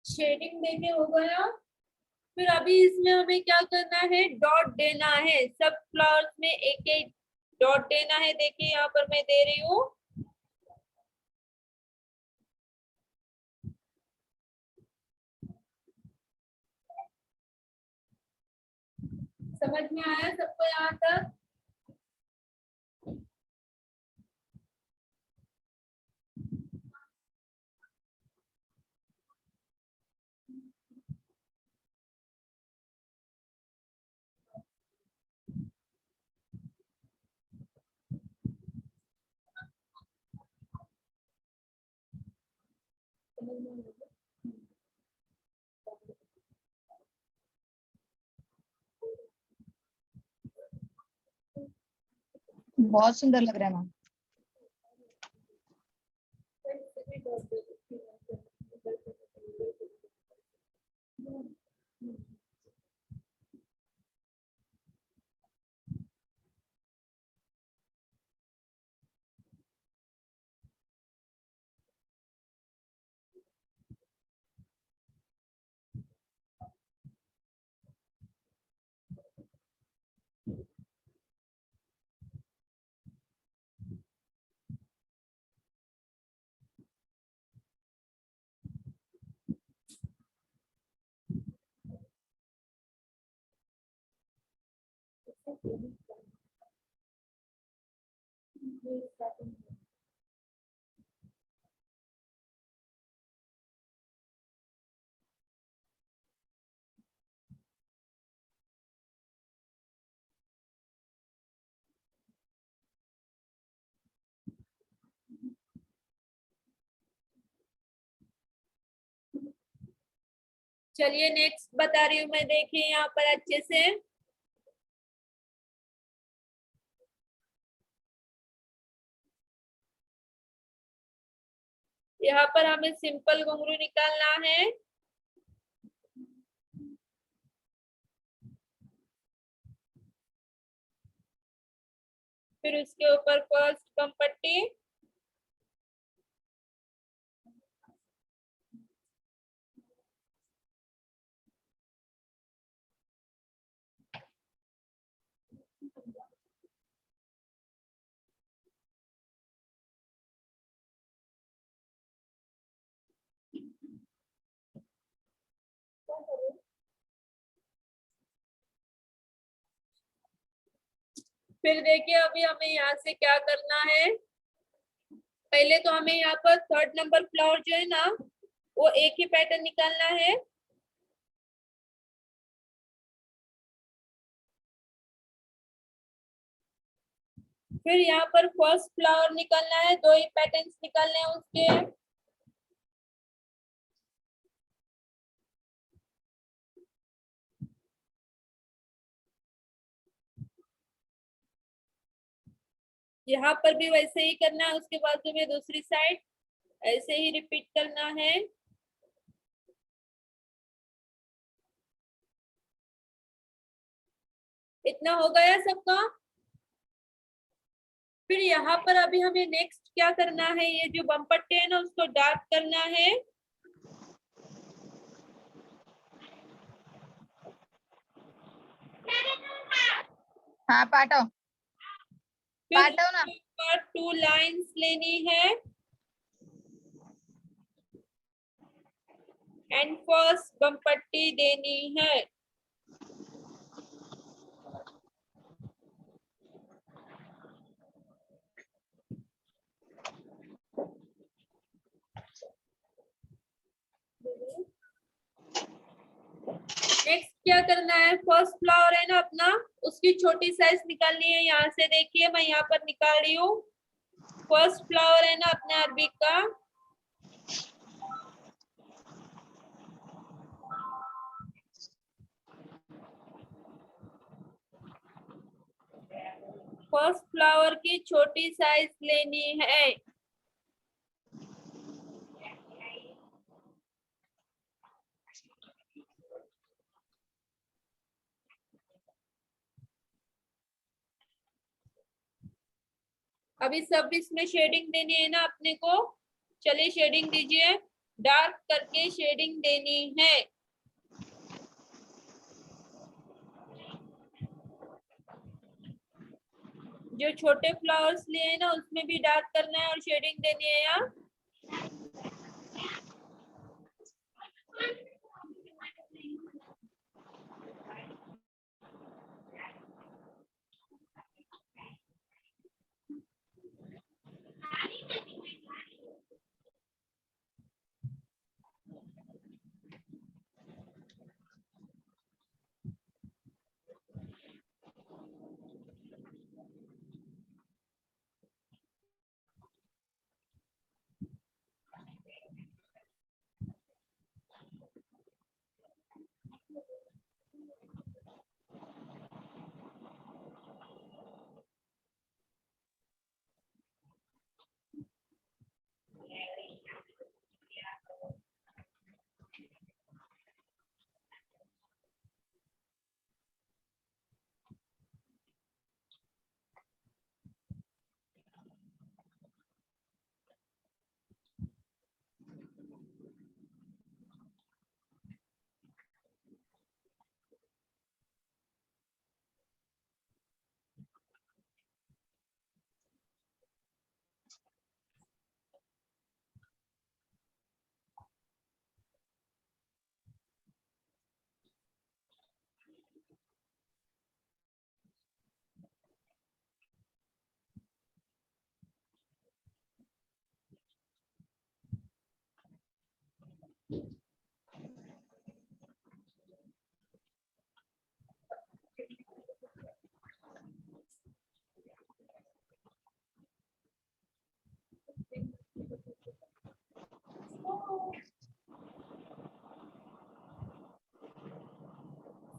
शेडिंग देके हो गया। फिर अभी इसमें हमें क्या करना है, डॉट देना है। सब फ्लावर्स में एक एक डॉट देना है। देखिए यहाँ पर मैं दे रही हूँ। समझ में आया सबको यहाँ तक? बहुत सुंदर लग रहा है मैम। चलिए नेक्स्ट बता रही हूँ मैं। देखिए यहाँ पर अच्छे से यहाँ पर हमें सिंपल घुंघरू निकालना है। फिर उसके ऊपर फर्स्ट कम पट्टी, फिर देखिए अभी हमें यहाँ से क्या करना है। पहले तो हमें यहाँ पर थर्ड नंबर फ्लावर जो है ना, वो एक ही पैटर्न निकालना है। फिर यहाँ पर फर्स्ट फ्लावर निकालना है। दो ही पैटर्न्स निकालने हैं उसके। यहाँ पर भी वैसे ही करना है, उसके बाजू में दूसरी साइड ऐसे ही रिपीट करना है। इतना हो गया सबका। फिर यहाँ पर अभी हमें नेक्स्ट क्या करना है, ये जो बम पट्टे है ना उसको डार्क करना है। हाँ पाठो फिर पाठो ना। उसके ऊपर 2 लाइंस लेनी है एंड फर्स्ट बम पट्टी देनी है। नेक्स्ट क्या करना है, फर्स्ट फ्लावर है ना अपना, उसकी छोटी साइज निकालनी है। यहाँ से देखिए मैं यहाँ पर निकाल रही हूँ। फर्स्ट फ्लावर है ना अपने अरबी का, फर्स्ट फ्लावर की छोटी साइज लेनी है। अभी सब इसमें शेडिंग देनी है ना अपने को। चलिए शेडिंग दीजिए, डार्क करके शेडिंग देनी है। जो छोटे फ्लावर्स लिए हैं ना उसमें भी डार्क करना है और शेडिंग देनी है यहाँ।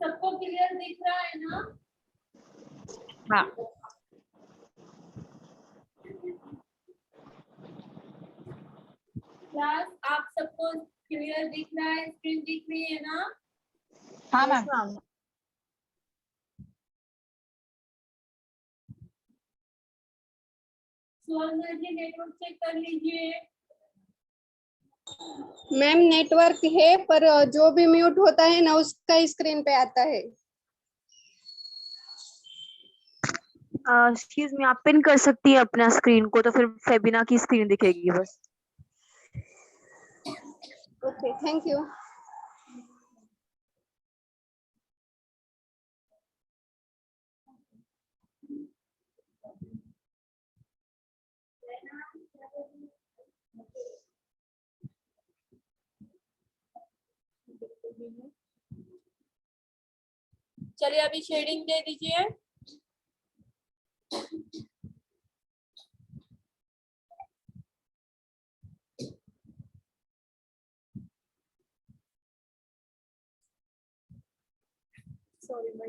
सबको क्लियर दिख रहा है ना? हाँ क्लास आप सबको क्लियर दिख रहा है, स्क्रीन दिख रही है ना? हाँ Yes, मैम। ma'am. स्वर्ण जी नेटवर्क चेक कर लीजिए। मैम नेटवर्क है पर जो भी म्यूट होता है ना उसका स्क्रीन पे आता है। एक्सक्यूज मी, आप पिन कर सकती है अपना स्क्रीन को, तो फिर फेबिना की स्क्रीन दिखेगी बस। Okay thank you. चलिए अभी शेडिंग दे दीजिए। सॉरी मैं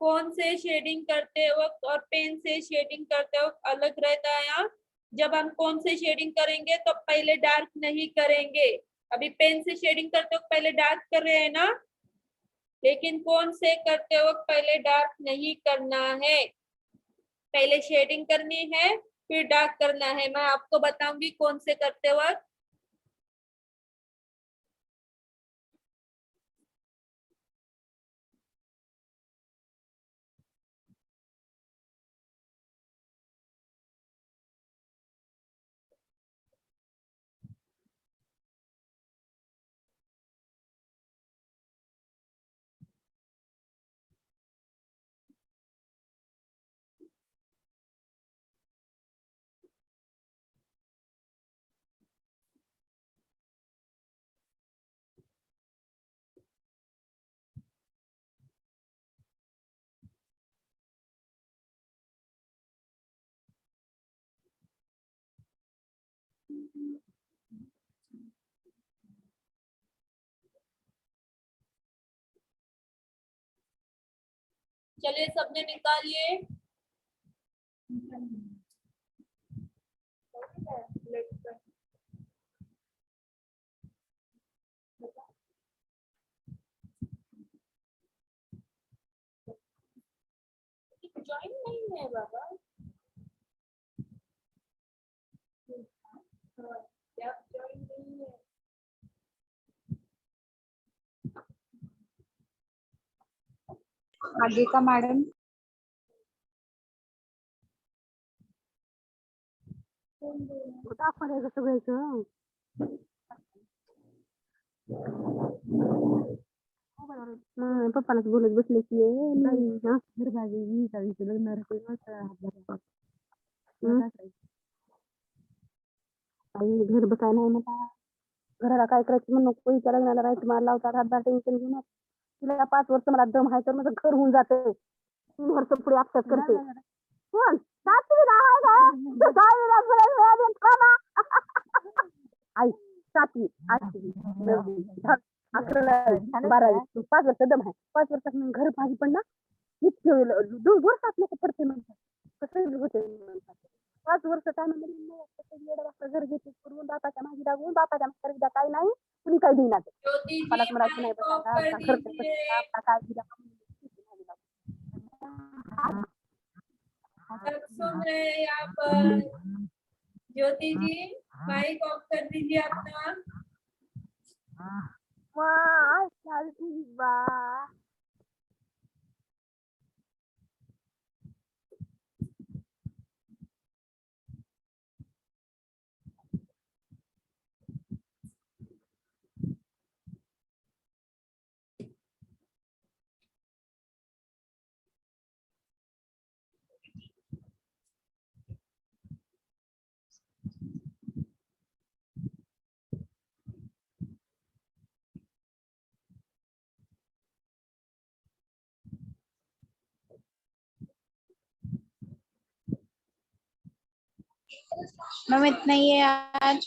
फोन से शेडिंग करते वक्त और पेन से शेडिंग करते वक्त अलग रहता है। यहाँ जब हम फोन से शेडिंग करेंगे तो पहले डार्क नहीं करेंगे। अभी पेन से शेडिंग करते वक्त पहले डार्क कर रहे हैं ना, लेकिन फोन से करते वक्त पहले डार्क नहीं करना है, पहले शेडिंग करनी है फिर डार्क करना है। मैं आपको बताऊंगी कौन से करते वक्त। चलिए सबने निकालिए। ज्वाइन नहीं है बाबा। क्या ज्वाइन नहीं है? आगे का मैडम। दाखवलंय कसं घ्यायचं पप्पालाच बोलत बसले की घर बसायला नाही मला घराला काय करायचं म्हणून कोणीच्या लग्नाला राहायचं मला लावतात हातभार टेन्शन घेऊन तिला 5 वर्ष मला दम आहे तर माझं घर होऊन जाते 3 वर्ष पुढे अभ्यास करते कोण सातवीला आहे का दहावीला आई 7वी 8वी 9वी 11वी 12वी 5 वर्ष दम आहे 5 वर्षात मग घर भाजी पण ना इतके 2 वर्षात नको पडते म्हणतात कसं होते म्हणतात 5 वर्ष काय म्हणलं घर घेते करून बापाच्या मागे लागून बापाच्या मागे काही नाही कुणी काही देणार ज्योति जी मला म्हणायचं नाही माइक ऑफ कर खर्च दीजिए। काय दिला सब सुन रहे हैं यहाँ पर। ज्योति जी माइक ऑफ कर दीजिए अपना। मैम इतना ही है आज।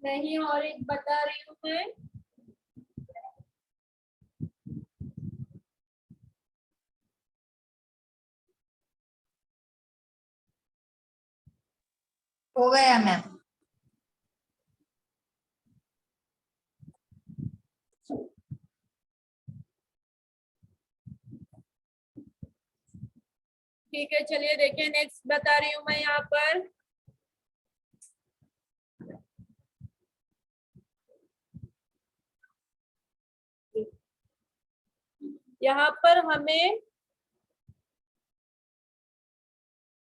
नहीं और एक बता रही हूँ मैं। हो गया मैम। ठीक है चलिए देखिए नेक्स्ट बता रही हूँ मैं यहाँ पर। यहाँ पर हमें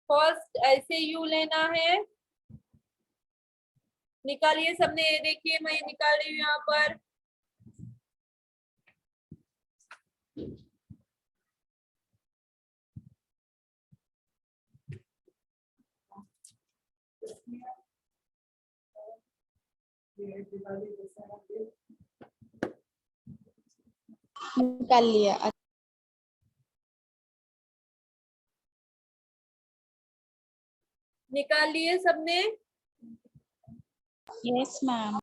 फर्स्ट ऐसे यू लेना है। निकालिए सबने, ये देखिए मैं ये निकाल रही हूँ यहाँ पर। निकाल लिया। निकाल लिए सबने? Yes ma'am.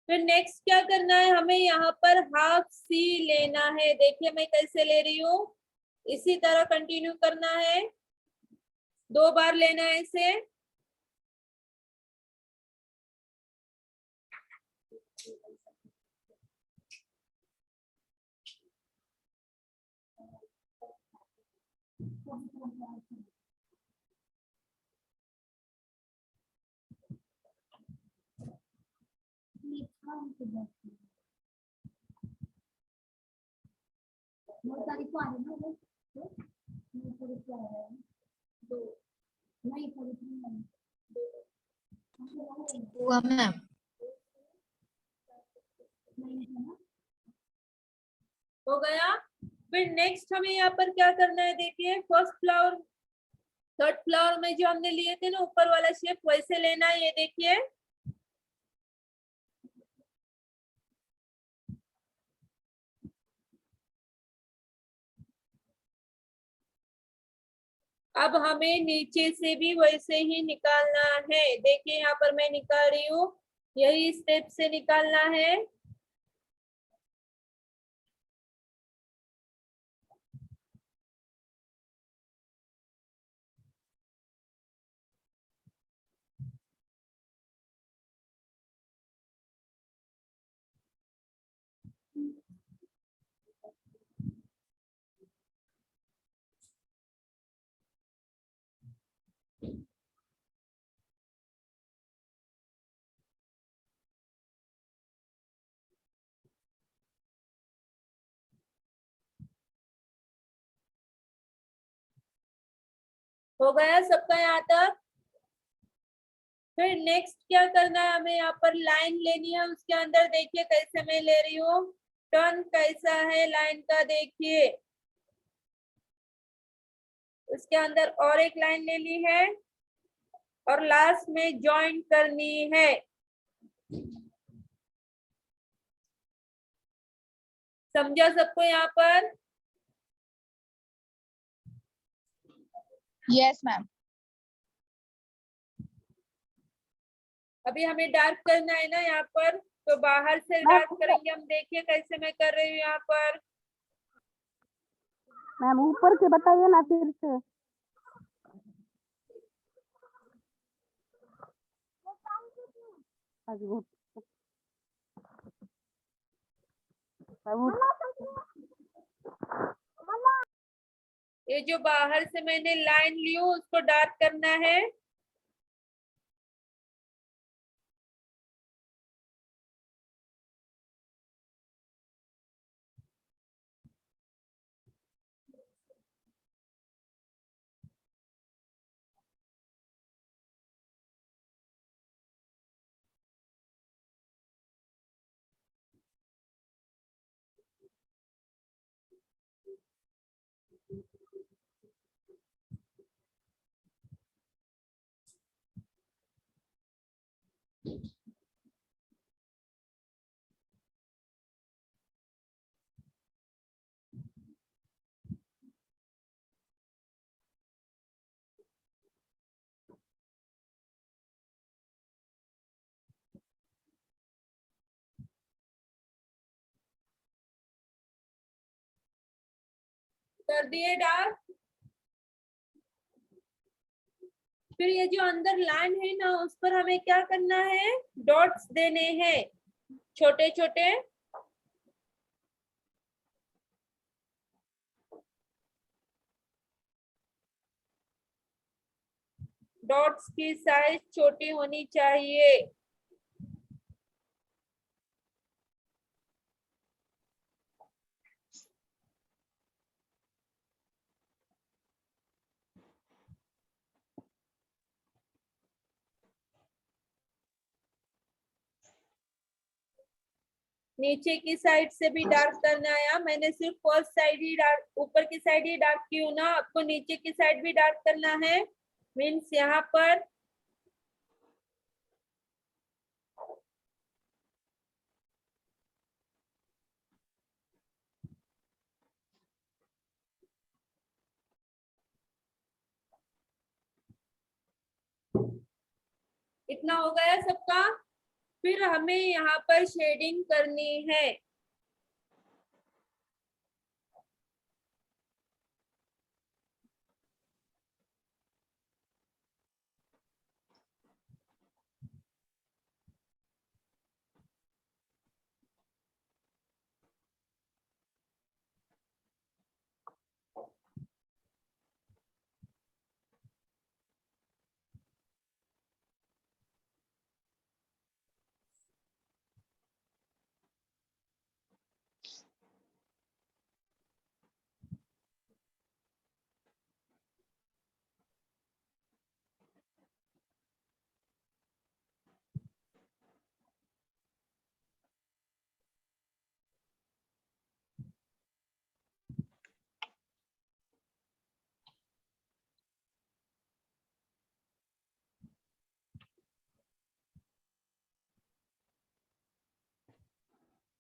फिर नेक्स्ट क्या करना है, हमें यहाँ पर हाफ सी लेना है। देखिए मैं कैसे ले रही हूँ, इसी तरह कंटिन्यू करना है, 2 बार लेना है इसे। नौ तारीख को आ रहे ना वो? 9 तारीख को आ रहे हैं। नहीं तारीख नहीं। हुआ मैम। हो गया। फिर नेक्स्ट हमें यहाँ पर क्या करना है, देखिए फर्स्ट फ्लावर थर्ड फ्लावर में जो हमने लिए थे ना ऊपर वाला शेप, वैसे लेना है। ये देखिए अब हमें नीचे से भी वैसे ही निकालना है। देखिए यहाँ पर मैं निकाल रही हूँ, यही स्टेप से निकालना है। हो गया सबका यहाँ तक। फिर नेक्स्ट क्या करना है, हमें यहाँ पर लाइन लेनी है। उसके अंदर देखिए कैसे मैं ले रही हूँ, टर्न कैसा है लाइन का, देखिए उसके अंदर और एक लाइन ले ली है और लास्ट में ज्वाइन करनी है। समझा सबको यहाँ पर? Yes ma'am. अभी हमें डार्क करना है ना यहाँ पर, तो बाहर से डार्क करेंगे हम। देखिए कैसे मैं कर रही हूँ यहाँ पर। मैम ऊपर के बताइए ना फिर से। ये जो बाहर से मैंने लाइन ली हूँ उसको डार्क करना है। कर दिए डार्क। फिर ये जो अंदर लाइन है ना उस पर हमें क्या करना है, डॉट्स देने हैं छोटे छोटे। डॉट्स की साइज छोटी होनी चाहिए। नीचे की साइड से भी डार्क करना है। मैंने सिर्फ फर्स्ट साइड ही डार्क, ऊपर की साइड ही डार्क की हूँ ना, आपको नीचे की साइड भी डार्क करना है। मीन्स यहाँ पर इतना हो गया सबका। फिर हमें यहाँ पर शेडिंग करनी है।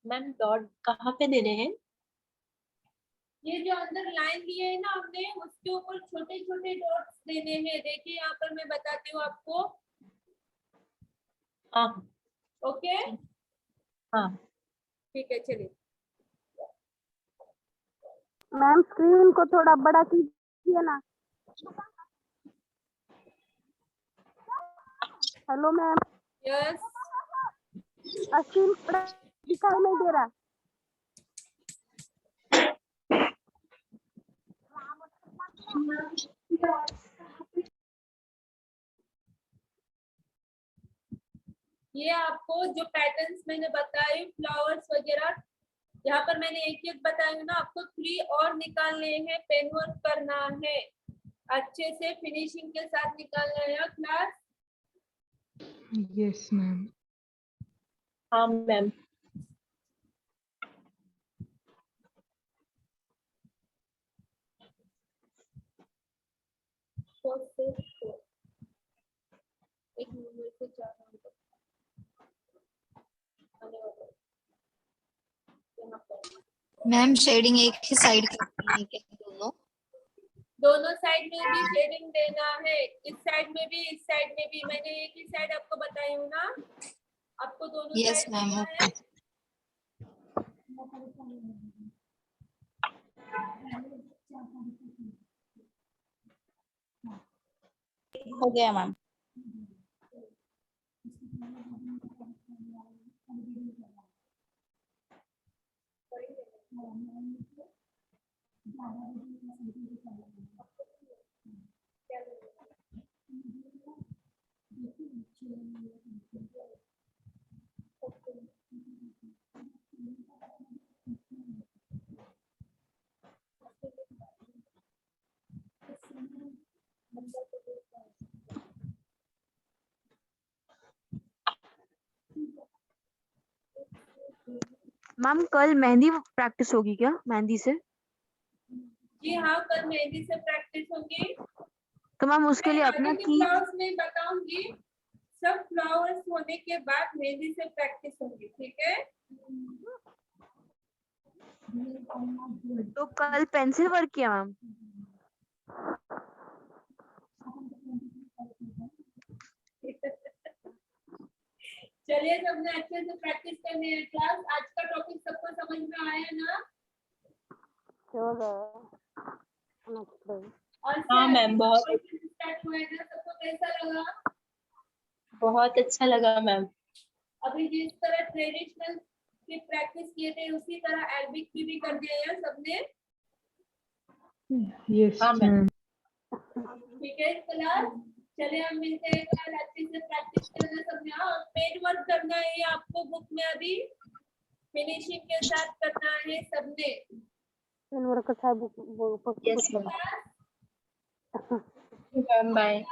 मैम डॉट कहाँ पे देने हैं? ये जो अंदर लाइन दिए है ना हमने, उसके ऊपर छोटे छोटे डॉट्स देने हैं। देखिए यहाँ पर मैं बताती हूँ आपको। हाँ ओके, हाँ ठीक है, चलिए। मैम स्क्रीन को थोड़ा बड़ा कीजिए ना। हेलो मैम, यस, स्क्रीन बड़ा दिखाई नहीं दे रहा। ये आपको जो पैटर्न्स मैंने बताए, फ्लावर्स वगैरह, यहाँ पर मैंने एक एक बताया ना, आपको 3 और निकालने हैं। पेन वर्क करना है, अच्छे से फिनिशिंग के साथ निकालना है क्लास। Yes ma'am. हाँ मैम। एक नंबर से 4 नंबर आने वाला है। यहाँ पर मैम शेडिंग एक ही साइड करनी है क्या? दोनों साइड में भी शेडिंग देना है, इस साइड में भी, इस साइड में भी। मैंने एक ही साइड आपको बताई हूँ ना, आपको दोनों यस साइड मैम, देना है। हो गया मैम। मैम कल मेहंदी प्रैक्टिस होगी क्या, मेहंदी से? जी हाँ, कल मेहंदी से प्रैक्टिस होगी। तो मैम उसके लिए मैं अपना आगे के की फ्लावर्स में बताऊंगी। सब फ्लावर्स होने के बाद मेहंदी से प्रैक्टिस होगी, ठीक है? तो कल पेंसिल वर्क किया मैम? चलिए, सबने अच्छे से प्रैक्टिस करनी है क्लास। आज का टॉपिक सबको समझ में आया ना? और हाँ मैम, बहुत स्टार्ट हुआ है ना, सबको कैसा लगा? बहुत अच्छा लगा मैम। अभी जिस तरह ट्रेडिशनल की प्रैक्टिस किए थे, उसी तरह अरबिक की भी कर दिया है सबने। यस हाँ मैम। मैम। ठीक है क्लास, चलिए हम मिलते हैं कल। अच्छे से प्रैक्टिस करना सबने। हाँ, पेन वर्क करना है आपको बुक में, अभी फिनिशिंग के साथ करना है सबने। Yes ma'am. Ma'am bye.